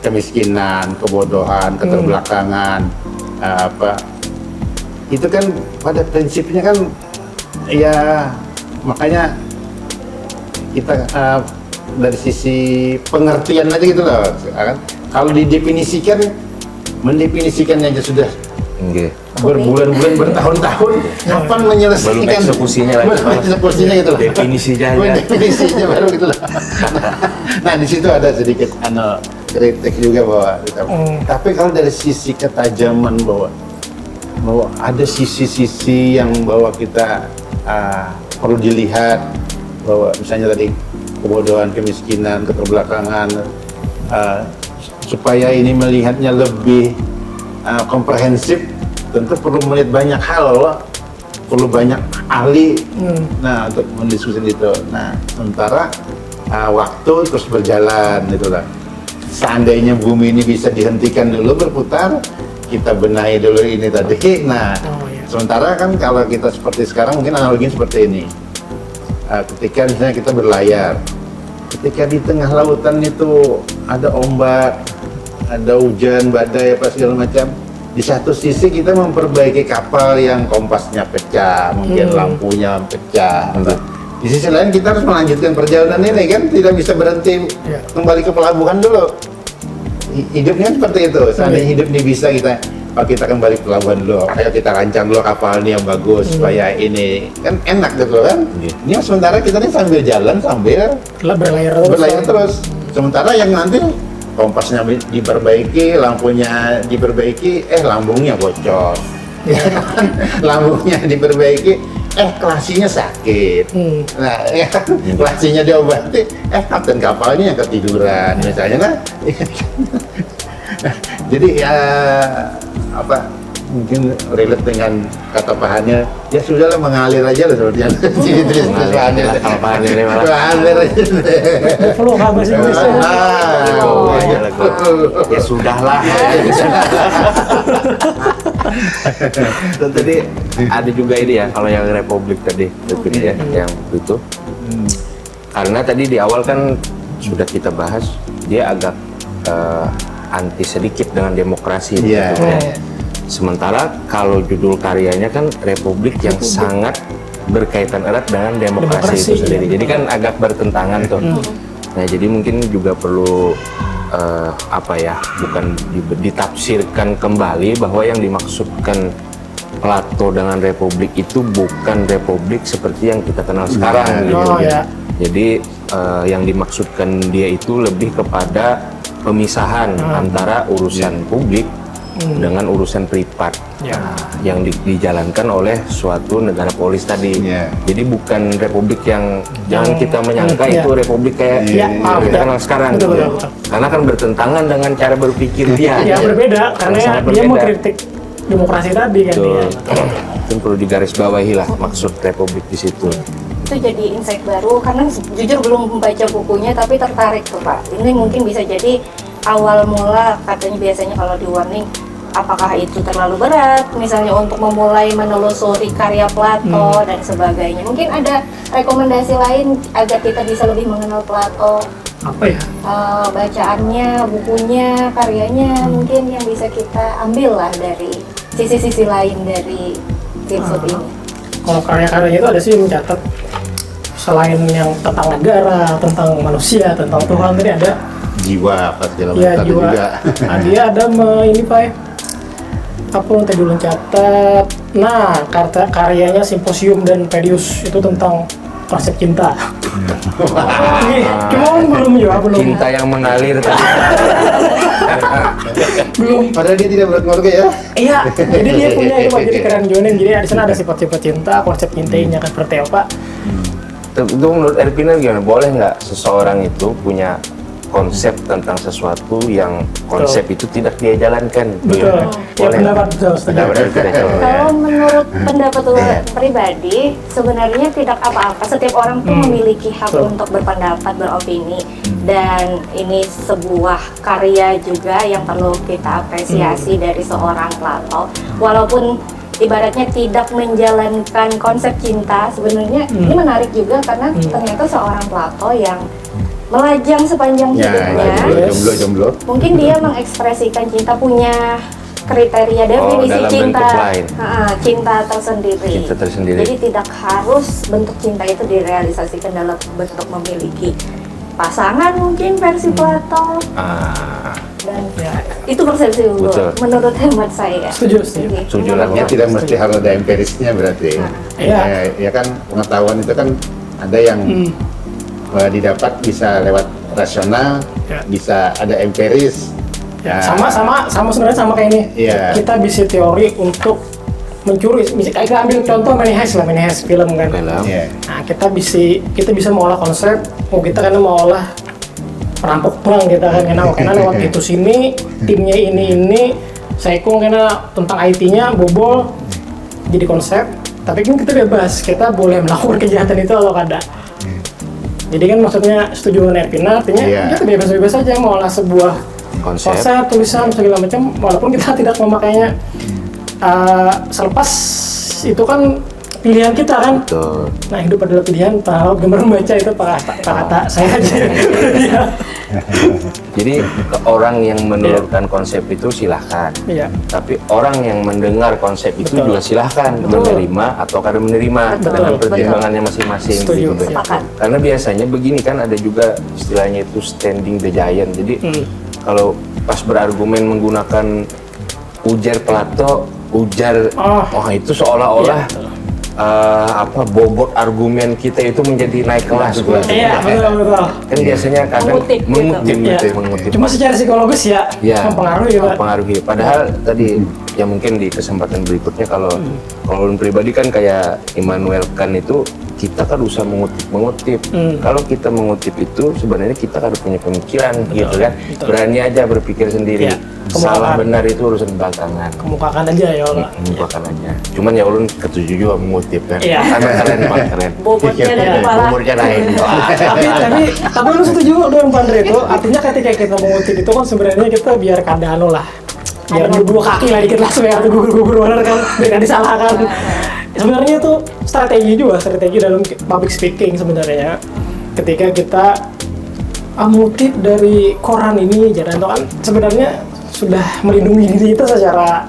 kemiskinan, kebodohan, keterbelakangan, itu kan pada prinsipnya kan ya, makanya kita dari sisi pengertian aja gitu loh kan. Kalau mendefinisikannya aja sudah berbulan-bulan, bertahun-tahun, kapan menyelesaikan? Belum eksekusinya lagi. Eksekusinya gitu loh. Definisinya baru gitu loh. Nah di situ ada sedikit kritik juga bahwa tapi kalau dari sisi ketajaman bahwa ada sisi-sisi yang bahwa kita perlu dilihat, bahwa misalnya tadi kebodohan, kemiskinan, keterbelakangan, supaya ini melihatnya lebih komprehensif, tentu perlu melihat banyak hal, perlu banyak ahli untuk mendiskusikan itu. Nah sementara waktu terus berjalan itulah. Seandainya bumi ini bisa dihentikan dulu berputar, kita benahi dulu ini tadi. Nah, sementara kan kalau kita seperti sekarang mungkin analoginya seperti ini. Ketika misalnya kita berlayar, ketika di tengah lautan itu ada ombak, ada hujan, badai, apa segala macam. Di satu sisi kita memperbaiki kapal yang kompasnya pecah, mungkin lampunya pecah. Di sisi lain kita harus melanjutkan perjalanan ini kan, tidak bisa berhenti kembali ke pelabuhan dulu. Hidupnya seperti itu. Seandainya hidup ini bisa kita kembali ke pelabuhan dulu, ayo kita rancang dulu kapal ini yang bagus supaya ini kan enak gitu kan. Ini sementara kita nih sambil jalan sambil berlayar terus. Sementara yang nanti kompasnya diperbaiki, lampunya diperbaiki, lambungnya bocor. Lambungnya diperbaiki, kelasinya sakit. Nah, kelasinya diobati, kapten kapalnya yang ketiduran misalnya. Nah, jadi mungkin relate dengan kata pahannya, ya sudahlah mengalir aja lah seperti yang mengalir aja. Flow bahasa Inggris. Ya sudahlah. Dan tadi ada juga ini ya, kalau yang Republik tadi, ya, yang itu. Karena tadi di awal kan sudah kita bahas, dia agak anti sedikit dengan demokrasi. Iya. Gitu, ya. Sementara kalau judul karyanya kan Republik yang sangat berkaitan erat dengan demokrasi itu sendiri. Jadi kan agak bertentangan tuh. Nah, jadi mungkin juga perlu bukan ditafsirkan kembali bahwa yang dimaksudkan Plato dengan Republik itu bukan Republik seperti yang kita kenal sekarang. Gitu. Ya. Jadi yang dimaksudkan dia itu lebih kepada pemisahan antara urusan publik dengan urusan privat yang dijalankan oleh suatu negara polis tadi. Jadi bukan Republik yang jangan kita menyangka itu Republik kayak kita kenal sekarang. Betul. Karena kan bertentangan dengan cara berpikir dia. Ya berbeda karena Sangat dia berbeda. mengkritik demokrasi tadi kan dia. Itu perlu digarisbawahi lah maksud Republik di situ. Itu jadi insight baru karena jujur belum membaca bukunya tapi tertarik tuh Pak. Ini mungkin bisa jadi awal mula, katanya biasanya kalau di warning apakah itu terlalu berat misalnya untuk memulai menelusuri karya Plato dan sebagainya. Mungkin ada rekomendasi lain agar kita bisa lebih mengenal Plato, Apa ya? bacaannya, bukunya, karyanya mungkin yang bisa kita ambil lah dari sisi-sisi lain dari filsuf ini. Kalau karya-karyanya itu ada sih mencatat selain yang tentang negara, tentang manusia, tentang Tuhan tadi ada Jiwa apa segala ya macam jiwa. juga. Nah, dia ada ini Pak ya. Apa yang tadi dulu catat? Nah, karyanya Simposium dan Pedius itu tentang konsep cinta. Cuma belum. Cinta yang mengalir tadi. Padahal dia tidak berkeluarga ya. Iya, jadi dia punya itu Pak, jadi keren joinin. Jadi di sana ada sifat-sifat cinta, konsep cintanya kan seperti apa? Itu menurut Ervina gimana? Boleh nggak seseorang itu punya konsep tentang sesuatu yang konsep itu tidak dia jalankan? Betul. Ya Boleh. pendapat betul. Setuju. Pendapat Ervina, coba. Kalau menurut pendapat pribadi, sebenarnya tidak apa-apa. Setiap orang tuh memiliki hak untuk berpendapat, beropini, dan ini sebuah karya juga yang perlu kita apresiasi dari seorang Plato. Walaupun ibaratnya tidak menjalankan konsep cinta, sebenarnya ini menarik juga karena ternyata seorang Plato yang melajang sepanjang hidupnya. Jomblo. Mungkin dia mengekspresikan cinta, punya kriteria definisi dalam cinta, bentuk lain. cinta tersendiri. Cinta tersendiri. Jadi tidak harus bentuk cinta itu direalisasikan dalam bentuk memiliki pasangan mungkin versi Plato. Dan itu persepsi Betul. menurut hemat saya. Setuju. Setuju lah. Ya tidak mesti harus ada empirisnya berarti. Ya kan pengetahuan itu kan ada yang didapat bisa lewat rasional, bisa ada empiris. Ya, sama sebenarnya sama kayak ini. Iya. Kita bisa teori untuk mencuri. Misalnya kita ambil contoh Money Heist film kan. Iya. Nah, kita bisa mengolah konsep. Kita kan mau olah perampok bank kita kan karena lewat itu sini timnya ini Saikung karena tentang IT-nya bobol jadi konsep. Tapi kan kita bebas, kita boleh melakukan kejahatan itu kalau ada. Jadi kan maksudnya setuju dengan Ervina, artinya kita bebas-bebas saja mau olah sebuah konsep, tulisan segala macam, walaupun kita tidak memakainya. Selepas itu kan pilihan kita kan. Betul. Nah, hidup adalah pilihan. Kalau gemar membaca itu kata saya aja. Jadi orang yang menurunkan konsep itu silahkan. Iya. Tapi orang yang mendengar konsep itu Betul. juga silahkan menerima atau kada menerima dengan pertimbangannya masing-masing. Setuju. Gitu. Sepakat. Karena biasanya begini kan ada juga istilahnya itu standing the giant. Jadi kalau pas berargumen menggunakan ujar Plato, ujar itu seolah-olah bobot argumen kita itu menjadi naik kelas. Iya, betul. Kan biasanya kadang Mengutip. Cuma secara psikologis ya, mempengaruhi Pak. mempengaruhi. Padahal tadi ya mungkin di kesempatan berikutnya kalau pribadi kan kayak Immanuel Kant itu kita kan usah mengutip. Kalau kita mengutip itu sebenarnya kita harus punya pemikiran gitu kan. Berani aja berpikir sendiri. Ya, Salah benar itu urusan belakangan. Kemukakan aja ya Allah. Kemukakan aja. Cuman ya ulun ketujuh juga mengutip kan. Iya. Karena keren banget keren. Bobotnya dari kepala. Umurnya naik. tapi lu setuju dengan Pandre itu, artinya ketika kita mengutip itu kan sebenarnya kita biar keadaan lah. biar dua kaki lah dikit lah supaya ada gugur-gugur bener kan, biar nggak disalahkan. Sebenarnya itu strategi dalam public speaking sebenarnya. Ketika kita mengutip dari koran ini, jangan tahu kan sebenarnya sudah melindungi diri kita secara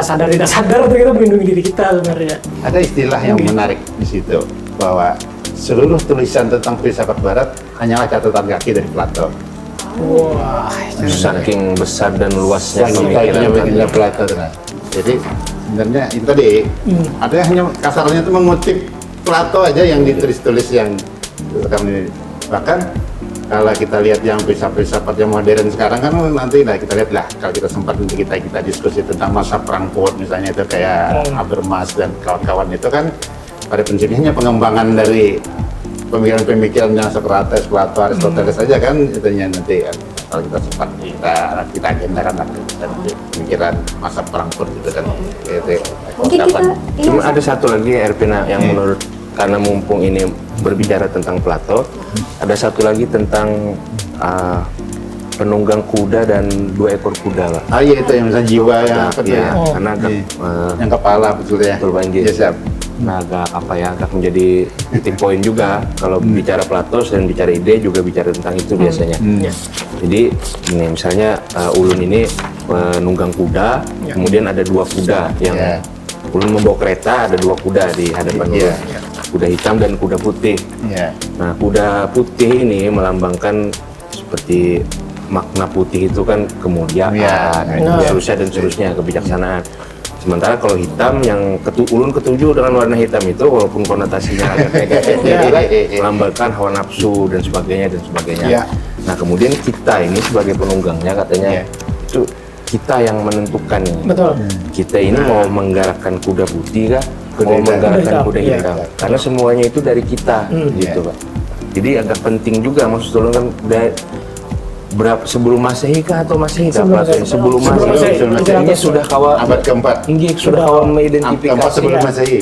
sadar tidak sadar tuh kita melindungi diri kita sebenarnya. Ada istilah yang menarik di situ bahwa seluruh tulisan tentang filsafat Barat hanyalah catatan kaki dari Plato. Wah, Saking besar dan luasnya pemikiran Plato. Jadi sebenarnya itu tadi ada yang hanya kasarnya itu mengutip Plato aja yang ditulis-tulis yang kami bahkan kalau kita lihat yang filsafat yang modern sekarang kan nanti kita lihat lah kalau kita sempat nanti kita diskusi tentang masa Frankfurt misalnya itu kayak Habermas dan kawan-kawan itu kan pada prinsipnya pengembangan dari pemikiran-pemikiran yang Socrates, Plato, Aristoteles saja kan itunya nanti kalau kita sempat kita agendakan lah pemikiran masa Frankfurt gitu kan. Mungkin kita Cuma ada satu lagi Erpina yang menurut karena mumpung ini berbicara tentang Plato, ada satu lagi tentang penunggang kuda dan 2 ekor kuda lah. Iya itu yang misalnya jiwa yang apa tuh ya? Karena Yang kepala betul ya. betul banjir. Iya siap. Nah, agak menjadi titik poin juga kalau bicara Plato dan bicara ide juga bicara tentang itu biasanya. Jadi ini misalnya ulun ini penunggang kuda, kemudian ada 2 kuda yang ulun membawa kereta, ada 2 kuda di hadapan ulun. Kuda hitam dan kuda putih. Nah, kuda putih ini melambangkan seperti makna putih itu kan kemuliaan, seterusnya kebijaksanaan. Sementara kalau hitam yang ulun ketujuh dengan warna hitam itu walaupun konotasinya agak negatif, melambangkan hawa nafsu dan sebagainya. Nah, kemudian kita ini sebagai penunggangnya katanya itu kita yang menentukan nih. betul. Kita ini mau menggerakkan kuda putih kah? Mau menggerakkan kuda hitam? Karena semuanya itu dari kita, gitu Pak. Jadi agak penting juga maksud ulun kan berapa sebelum Masehi kah atau Masehi kah? Sebelum Masehi. Ini sudah kawa Abad keempat. sudah kawa mengidentifikasi. Keempat sebelum Masehi.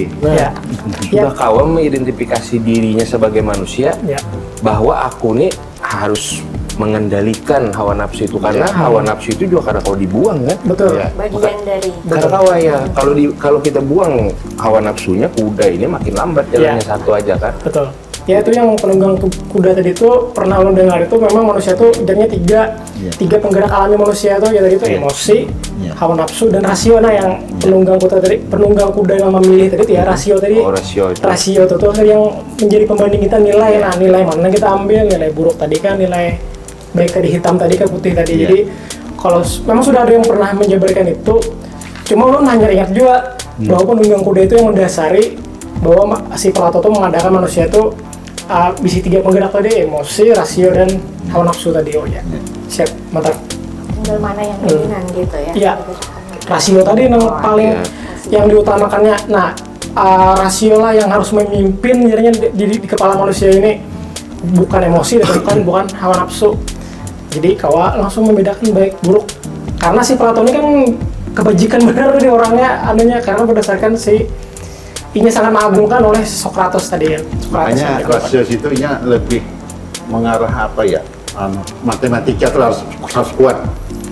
Sudah kawa mengidentifikasi dirinya sebagai manusia bahwa aku nih harus mengendalikan hawa nafsu itu karena hawa nafsu itu juga karena kalau dibuang kan Betul. bagian dari karena kawa ya kalau kita buang hawa nafsunya kuda ini makin lambat jalannya satu aja kan. Betul. Ya itu yang penunggang kuda tadi itu pernah lo dengar itu memang manusia itu jadinya tiga penggerak alami manusia itu ya tadi itu emosi, hawa nafsu dan rasio. Nah yang penunggang kuda yang memilih tadi ya rasio tadi. Rasio itu tuh yang menjadi pembanding kita nilai. Nah nilai mana kita ambil, nilai buruk tadi kan, nilai baik tadi hitam tadi kan putih tadi. Jadi kalau memang sudah ada yang pernah menjabarkan itu, cuma lo hanya ingat juga bahwa penunggang kuda itu yang mendasari bahwa si Plato itu mengadakan manusia itu bisi 3 penggerak tadi, emosi, rasio, dan hawa nafsu tadi. Oh ya, siap, mantap. tinggal mana yang dominan gitu ya. Iya, rasio tadi yang paling yang diutamakannya. Nah, rasio lah yang harus memimpin jadinya di kepala manusia ini, bukan emosi, bukan hawa nafsu. Jadi kawa langsung membedakan baik buruk. Karena si Plato ini kan kebajikan benar di orangnya anunya karena berdasarkan si ini sangat mengagungkan oleh Socrates tadi ya. Makanya rasio itu lebih mengarah apa ya? Matematika itu harus kuat.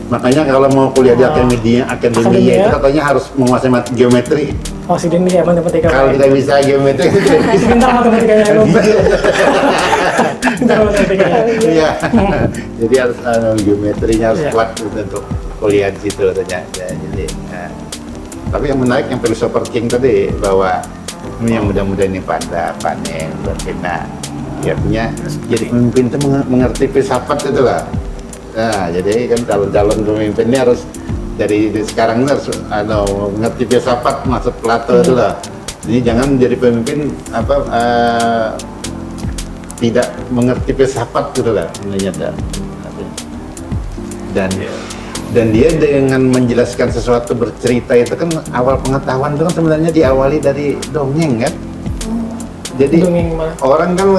Makanya kalau mau kuliah di akademia itu katanya harus menguasai geometri. Oh, si Dini ya matematika. Kalau kita bisa geometri itu pintar matematikanya. Pintar matematikanya. Iya. Jadi harus geometrinya harus kuat untuk kuliah di situ katanya. Ya, jadi tapi yang menarik yang Philosopher King tadi bahwa ini yang muda-muda ini panen berpindah. Ya punya jadi pemimpin itu mengerti filsafat itu lah. Nah, jadi kan calon pemimpin ini harus dari sekarang ini harus mengerti filsafat masuk Plato itu lah. Jadi jangan menjadi pemimpin tidak mengerti filsafat gitu lah sebenarnya. Dan dia dengan menjelaskan sesuatu bercerita itu kan awal pengetahuan itu kan sebenarnya diawali dari dongeng kan. Jadi orang kan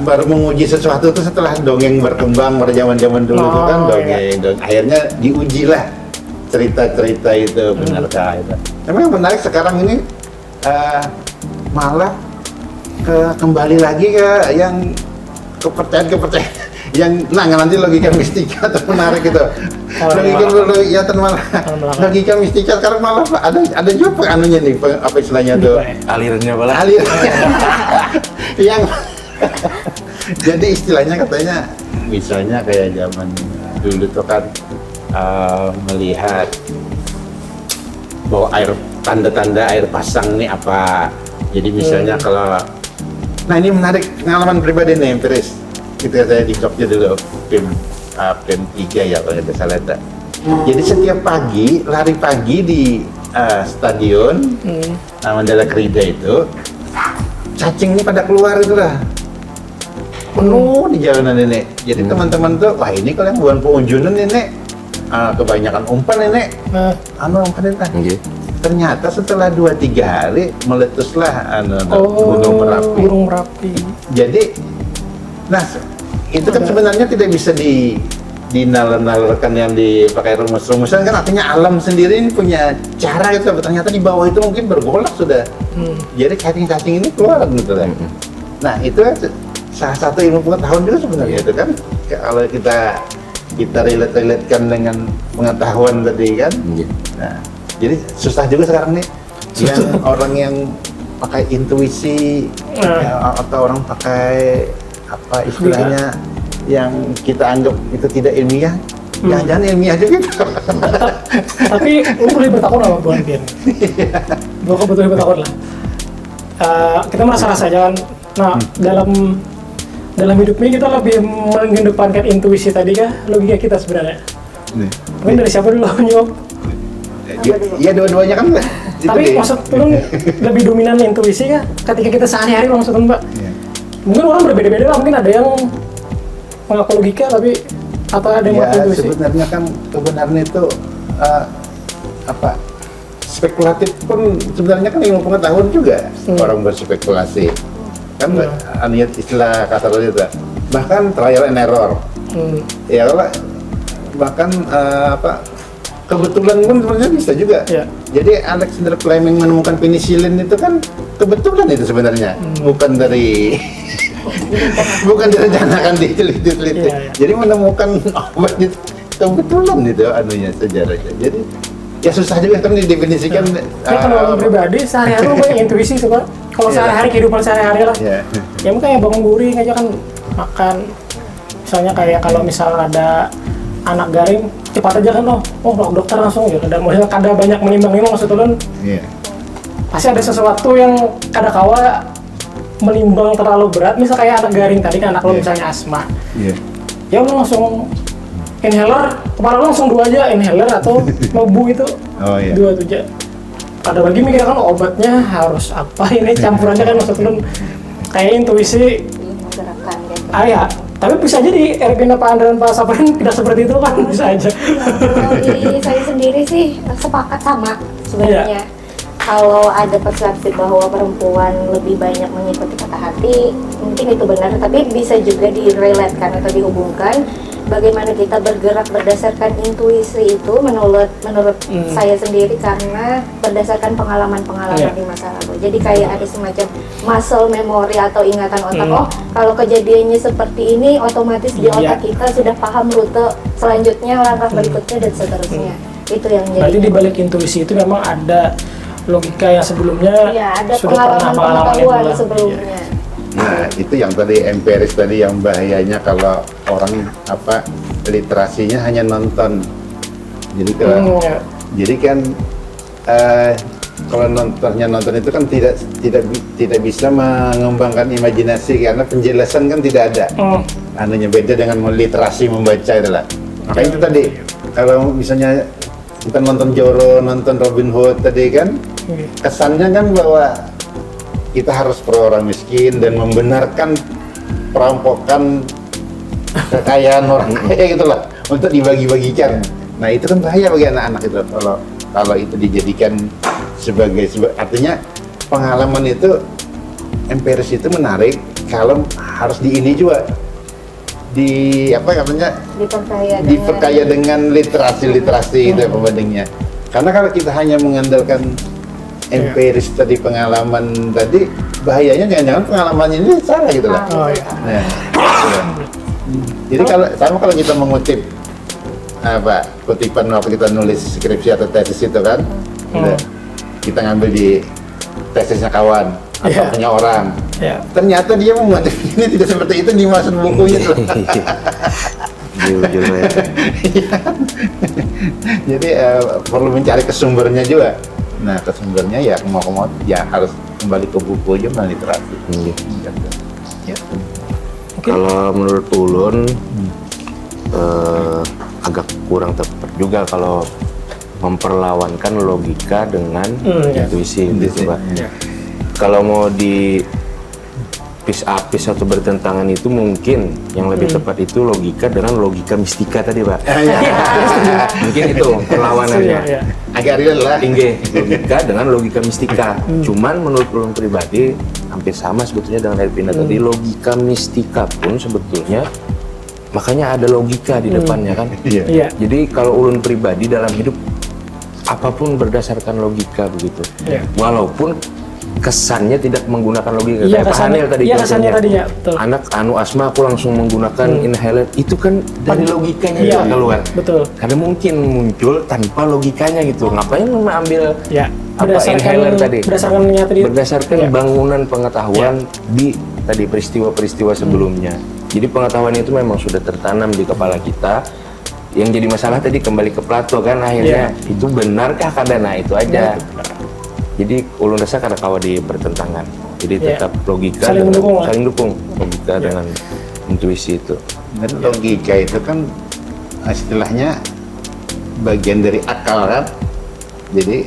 baru menguji sesuatu itu setelah dongeng berkembang pada zaman-zaman dulu itu kan dongeng. Akhirnya diujilah cerita-cerita itu benarkah itu. Memang yang menarik sekarang ini kembali lagi ke yang kepercayaan nanti logika mistika atau menarik gitu. Logika mistika sekarang malah ada juga anunya nih, apa istilahnya tuh? Alirannya malah. Alir. Yang jadi istilahnya katanya misalnya kayak zaman dulu tuh kan melihat bahwa tanda-tanda air pasang ini apa. Jadi misalnya kalau nah ini menarik pengalaman pribadi nih empiris. Ketika saya di Jogja dulu PIM 3 ya kalau tidak salah. Jadi setiap pagi lari pagi di stadion Mandala Krida itu cacing ini pada keluar itu lah. Penuh di jalanan ini. Jadi teman-teman tuh, wah ini kalau yang bukan pengunjungan ini kebanyakan umpan ini. Umpan ini. Ternyata setelah 2-3 hari meletuslah Gunung Merapi. Jadi, nah itu kan sebenarnya tidak bisa dinalar-nalarkan yang dipakai rumus-rumusan kan, artinya alam sendiri ini punya cara gitu. Ternyata di bawah itu mungkin bergolak sudah. Jadi cacing-cacing ini keluar gitu kan. Nah itu salah satu ilmu pengetahuan juga sebenarnya itu kan, kalau kita relate-relatekan dengan pengetahuan tadi kan. Nah, jadi susah juga sekarang nih yang orang yang pakai intuisi atau orang pakai apa istilahnya yang kita anggap itu tidak ilmiah, jangan-jangan ilmiah juga. Tapi lu boleh bertakun sama Bang Pian. Gua kebetulan bertakun lah. Kita merasa jangan. Nah, dalam hidup ini kita lebih mengedepankan intuisi tadi kah logika kita sebenarnya. Mungkin dari siapa dulu nyok? Iya dua-duanya kan. Tapi maksud lu lebih dominan intuisi kah ketika kita sehari-hari maksudnya Mbak? Mungkin orang berbeda-beda lah, mungkin ada yang mengaku logika tapi atau ada yang mengaku intuisi. Sebenarnya kan kebenaran itu spekulatif pun sebenarnya kan ilmu pengetahuan juga. Orang berspekulasi kan istilah kasar itu bahkan trial and error. Ya kalau bahkan kebetulan pun sebenarnya bisa juga. Jadi Alexander Fleming menemukan penicillin itu kan kebetulan itu sebenarnya, bukan direncanakan diteliti. Jadi menemukan obat itu kebetulan itu anunya sejarahnya. Jadi ya susah juga kan didefinisikan. Kalau pribadi sehari-hari banyak intuisi itu Pak. Kalau sehari-hari kehidupan sehari-hari lah. Ya mungkin kayak bangun guring aja kan makan. Misalnya kayak kalau misalnya ada anak garing cepat aja kan dokter langsung ya. Ada banyak menimbang-nimbang maksudnya kan. Pasti ada sesuatu yang kadang-kala menimbang terlalu berat. Misal kayak anak garing tadi kan anak lo misalnya asma. Ya lo langsung inhaler, kepala lo langsung 2 aja inhaler atau nobu itu 2 tuh aja. Ada lagi mikir kan obatnya harus apa ini campurannya kan maksudnya kayak intuisi. Ya. Tapi bisa jadi Ervina, Pak Andra, dan Pak Saprin tidak seperti itu kan, bisa aja. Kalau di saya sendiri sih sepakat sama sebenarnya. Kalau ada persepsi bahwa perempuan lebih banyak mengikuti kata hati, mungkin itu benar. Tapi bisa juga direlatekan atau dihubungkan bagaimana kita bergerak berdasarkan intuisi itu menurut saya sendiri karena berdasarkan pengalaman-pengalaman di masa lalu. Jadi kayak ada semacam muscle memory atau ingatan otak. Kalau kejadiannya seperti ini, otomatis di otak kita sudah paham rute selanjutnya, langkah berikutnya dan seterusnya. Itu yang jadi. Berarti di balik intuisi itu memang ada logika yang sebelumnya ada sudah pernah pengalaman sebelumnya. Nah itu yang tadi empiris tadi yang bahayanya kalau orang literasinya hanya nonton. Jadi jadi kan kalau nonton itu kan tidak bisa mengembangkan imajinasi karena penjelasan kan tidak ada. Anunya beda dengan literasi membaca itulah. Makanya itu tadi kalau misalnya kita nonton Joro, nonton Robin Hood tadi kan kesannya kan bahwa kita harus pro orang miskin dan membenarkan perampokan kekayaan orang kaya gitulah untuk dibagi-bagikan. Nah itu kan bahaya bagi anak-anak itu kalau itu dijadikan sebagai artinya pengalaman itu empiris itu menarik kalau harus juga diperkaya dengan literasi itu pembandingnya. Karena kalau kita hanya mengandalkan empiris tadi pengalaman tadi bahayanya jangan-jangan pengalamannya ini salah gitu lah. Jadi kalau kita mengutip kutipan waktu kita nulis skripsi atau tesis itu kan, kita ngambil di tesisnya kawan atau punya orang. Ternyata dia mengotif ini tidak seperti itu dimaksud bukunya tuh. Jadi perlu mencari kesumbernya juga. Nah, kesumbernya ya mau ya harus kembali ke buku aja, literasi. Kalau menurut Ulun agak kurang tepat juga kalau memperlawankan logika dengan intuisi gitu, Pak. Kalau mau di apis atau bertentangan itu mungkin yang lebih tepat itu logika dengan logika mistika tadi, Pak. Mungkin itu perlawanannya. Agak real lah. Logika dengan logika mistika. Cuman menurut ulun pribadi hampir sama sebetulnya dengan Elvina tadi. Logika mistika pun sebetulnya makanya ada logika di depannya kan. Jadi kalau ulun pribadi dalam hidup apapun berdasarkan logika begitu. Walaupun kesannya tidak menggunakan logika. Kayak Pak Hanil tadi contohnya. Anak asma aku langsung menggunakan inhaler, itu kan dari logikanya keluar. Betul. Karena mungkin muncul tanpa logikanya gitu. Ngapain mengambil inhaler tadi? Berdasarkan bangunan pengetahuan di tadi peristiwa-peristiwa sebelumnya. Jadi pengetahuan itu memang sudah tertanam di kepala kita. Yang jadi masalah tadi kembali ke Plato kan akhirnya itu benarkah kadang itu aja. Jadi ulun rasa karena kawa di pertentangan. Jadi tetap logika saling dukung logika dengan intuisi itu. Dan logika itu kan istilahnya bagian dari akal kan. Jadi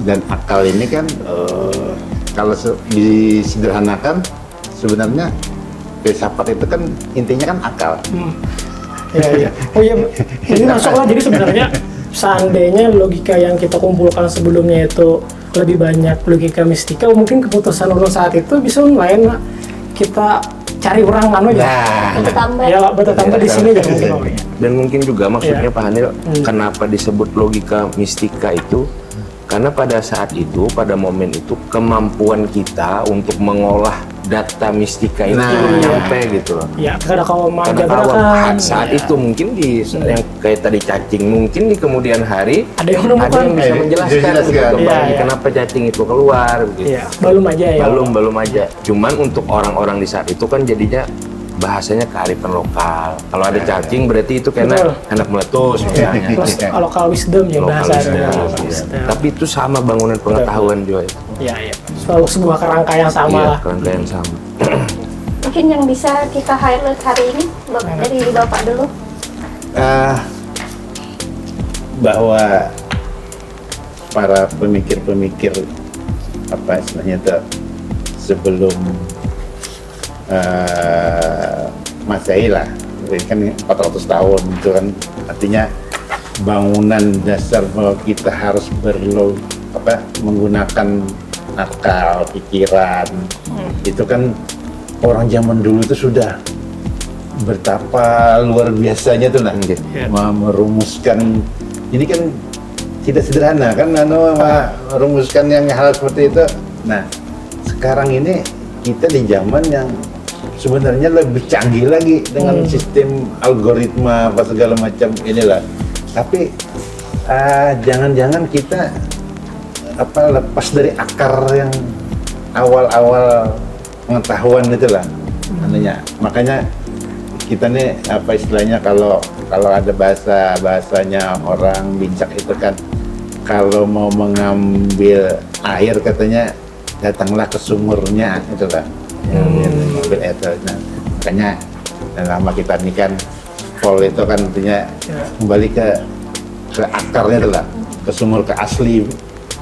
dan akal ini kan kalau disederhanakan sebenarnya filsafat itu kan intinya kan akal. Ini masuklah. Jadi sebenarnya seandainya logika yang kita kumpulkan sebelumnya itu lebih banyak logika mistika, mungkin keputusan ulun saat itu bisa lain kita cari orang aja. Bertambah di sini mungkin. Dan mungkin juga maksudnya Pak Hanil kenapa disebut logika mistika itu? Karena pada saat itu, pada momen itu kemampuan kita untuk mengolah data mistika itu nyampe gitu loh. Karena kalau saat itu mungkin di yang kayak tadi cacing, mungkin di kemudian hari ada yang bisa menjelaskan gitu, kenapa cacing itu keluar gitu. Belum aja ya. Belum aja. Cuman untuk orang-orang di saat itu kan jadinya bahasanya kearifan lokal. Kalau ada cacing berarti itu karena anak meletus misalnya. Plus local wisdom ya bahasanya. Tapi itu sama bangunan pengetahuan juga. Selalu sebuah kerangka yang sama. Kerangka yang sama. Mungkin yang bisa kita highlight hari ini dari Bapak dulu. Bahwa para pemikir-pemikir apa istilahnya itu sebelum Masehi lah, ini kan 400 tahun itu kan artinya bangunan dasar bahwa kita harus menggunakan akal, pikiran, itu kan orang zaman dulu itu sudah betapa luar biasanya tuh merumuskan. Ini kan tidak sederhana kan merumuskan yang hal seperti itu. Nah, sekarang ini kita di zaman yang sebenarnya lebih canggih lagi dengan sistem algoritma apa segala macam inilah. Tapi jangan-jangan kita lepas dari akar yang awal-awal pengetahuan itulah. Makanya kita nih istilahnya kalau ada bahasanya orang bijak itu kan kalau mau mengambil air katanya datanglah ke sumurnya itulah mobil itu. Nah, makanya nama kita ini kan Vol itu kan artinya kembali ke akarnya itulah, ke sumur, ke asli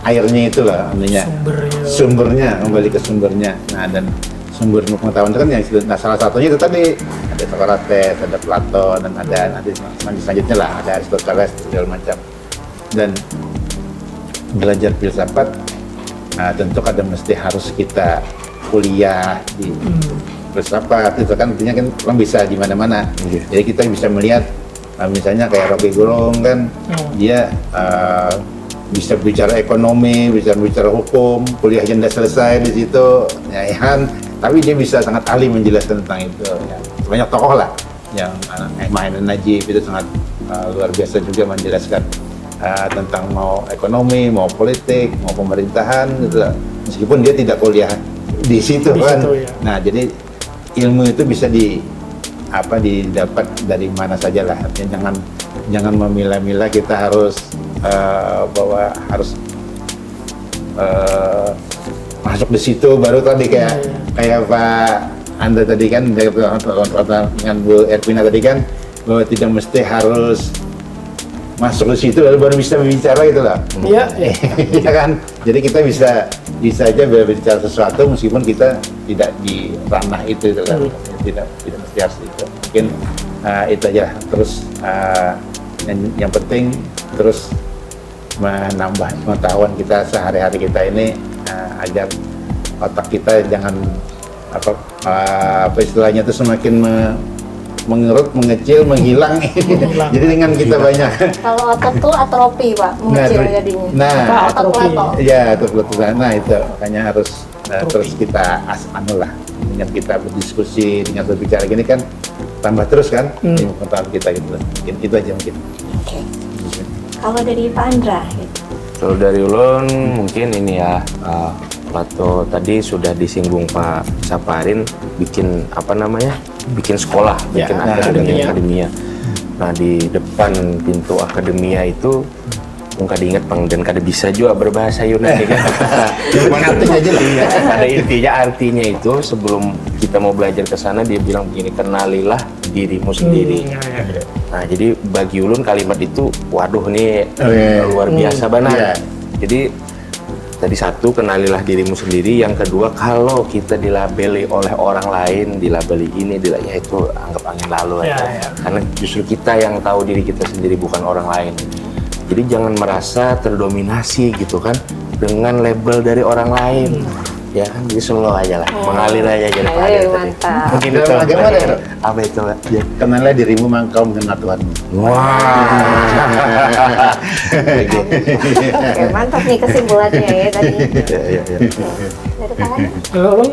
airnya itulah artinya sumbernya kembali ke sumbernya. Nah, dan sumber pengetahuan itu kan yang salah satunya itu tadi ada Socrates, ada Plato, dan ada nanti selanjutnya lah ada Aristoteles segala macam. Dan belajar filsafat tentu kadang mesti harus kita kuliah di filsafat itu kan artinya kan orang bisa di mana-mana. Jadi kita bisa melihat misalnya kayak Rocky Gerung kan dia bisa bicara ekonomi, bisa bicara hukum, kuliahnya udah selesai di situ, ya kan. tapi dia bisa sangat ahli menjelaskan tentang itu. Ya. Banyak tokoh lah yang Mahendra Najib itu sangat luar biasa juga menjelaskan tentang mau ekonomi, mau politik, mau pemerintahan gitu lah. Meskipun dia tidak kuliah di situ kan. Ya. Nah, jadi ilmu itu bisa didapat dari mana saja lah. Artinya jangan memilah-milah, kita harus bahwa harus masuk di situ baru tadi kayak Pak Anda tadi kan dengan Bu Ervina tadi kan, bahwa tidak mesti harus masuk ke situ lalu baru bisa berbicara gitu lah. Iya. Iya kan. Jadi kita bisa aja berbicara sesuatu meskipun kita tidak di ranah itu kan. Tidak mesti harus itu. Mungkin itu aja. Terus yang penting terus menambah pengetahuan kita sehari-hari kita ini agar otak kita jangan apa istilahnya itu semakin mengerut, mengecil, menghilang. Jadi dengan kita banyak. Kalau otot tuh atrofi Pak, mengecil jadinya. Nah, otot Plato. Iya, otot Plato. Nah itu makanya harus terus kita lah dengan kita berdiskusi, dengan berbicara gini kan tambah terus kan pengetahuan kita gitu. Mungkin itu aja mungkin. Oke. Kalau dari Pak Andra? Kalau dari ulun mungkin ini ya, Plato tadi sudah disinggung Pak Saparin, bikin bikin sekolah, bikin akademia. Nah di depan pintu akademia itu mungkin diingat Bang, dan kada bisa juga berbahasa Yunani kan. Artinya aja lah. Pada artinya itu sebelum kita mau belajar ke sana dia bilang begini, kenalilah dirimu sendiri. Nah jadi bagi ulun kalimat itu waduh nih luar biasa benar. Jadi tadi satu, kenalilah dirimu sendiri. Yang kedua, kalau kita dilabeli oleh orang lain, dilabeli ini, ya itu anggap angin lalu aja. Karena justru kita yang tahu diri kita sendiri, bukan orang lain. Jadi jangan merasa terdominasi gitu kan dengan label dari orang lain. Ya kan, jadi slow aja lah, mengalir aja jadi Pak. Mantap. Mungkin itu Bagaimana ya? apa itu Pak? Kenalilah dirimu, maka kau mengenal Tuhanmu. Oke, mantap nih kesimpulannya ya tadi. Iya. Dari Pak Andra? Ulun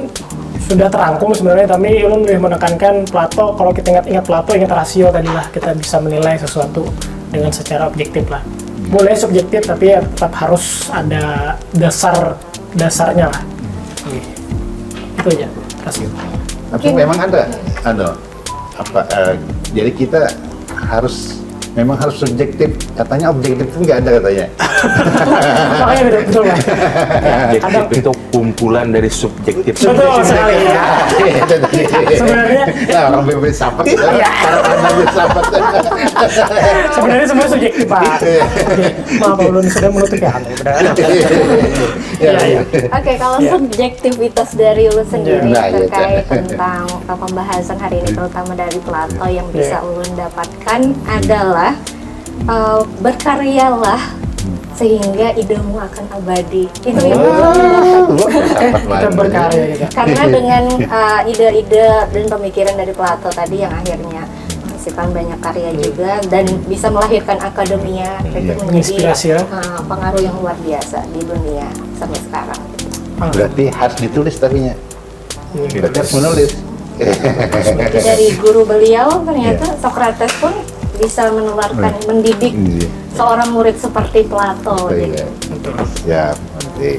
sudah terangkum sebenarnya, tapi ulun lebih menekankan Plato. Kalau kita ingat Plato, ingat rasio tadi lah, kita bisa menilai sesuatu dengan secara objektif lah. Boleh subjektif, tapi ya tetap harus ada dasarnya lah. Itu aja rasio. Tapi memang ada jadi kita memang harus subjektif, katanya objektif itu nggak ada katanya. Makanya betul lah. Objektif itu kumpulan dari subjektif. Betul sekali. Sebenarnya Orang filsafat, cara pandang filsafat. sebenarnya semua subjektif Pak. Maaf ulun sudah menutupi hati. Iya. Oke, kalau subjektivitas dari Ulun sendiri Nah, iya. terkait tentang pembahasan hari ini, terutama dari Plato yang bisa Ulun dapatkan adalah berkaryalah sehingga idemu akan abadi. Itu yang Kita berkarya gitu. karena dengan ide-ide dan pemikiran dari Plato tadi yang akhirnya menghasilkan banyak karya juga dan bisa melahirkan akademia, itu menjadi Menginspirasi ya. pengaruh yang luar biasa di dunia sampai sekarang. Berarti harus ditulis tapinya. Berarti harus menulis. Berarti dari guru beliau ternyata Socrates pun bisa menularkan, mendidik seorang murid seperti Plato. Jadi. Siap, nanti.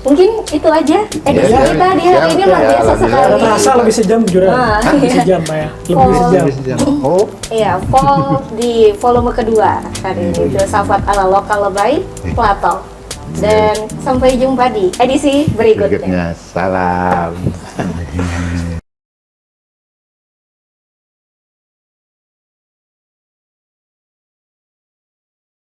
Mungkin itu aja edisi kita di hari ini luar biasa sekali. Terasa lebih sejam jujur ya. Lebih sejam Pak ya. Lebih sejam. Oh, Iya, di volume kedua hari ini, Filsafat ala Lokal Lebay Plato. Dan sampai jumpa di edisi berikutnya. berikutnya. Salam.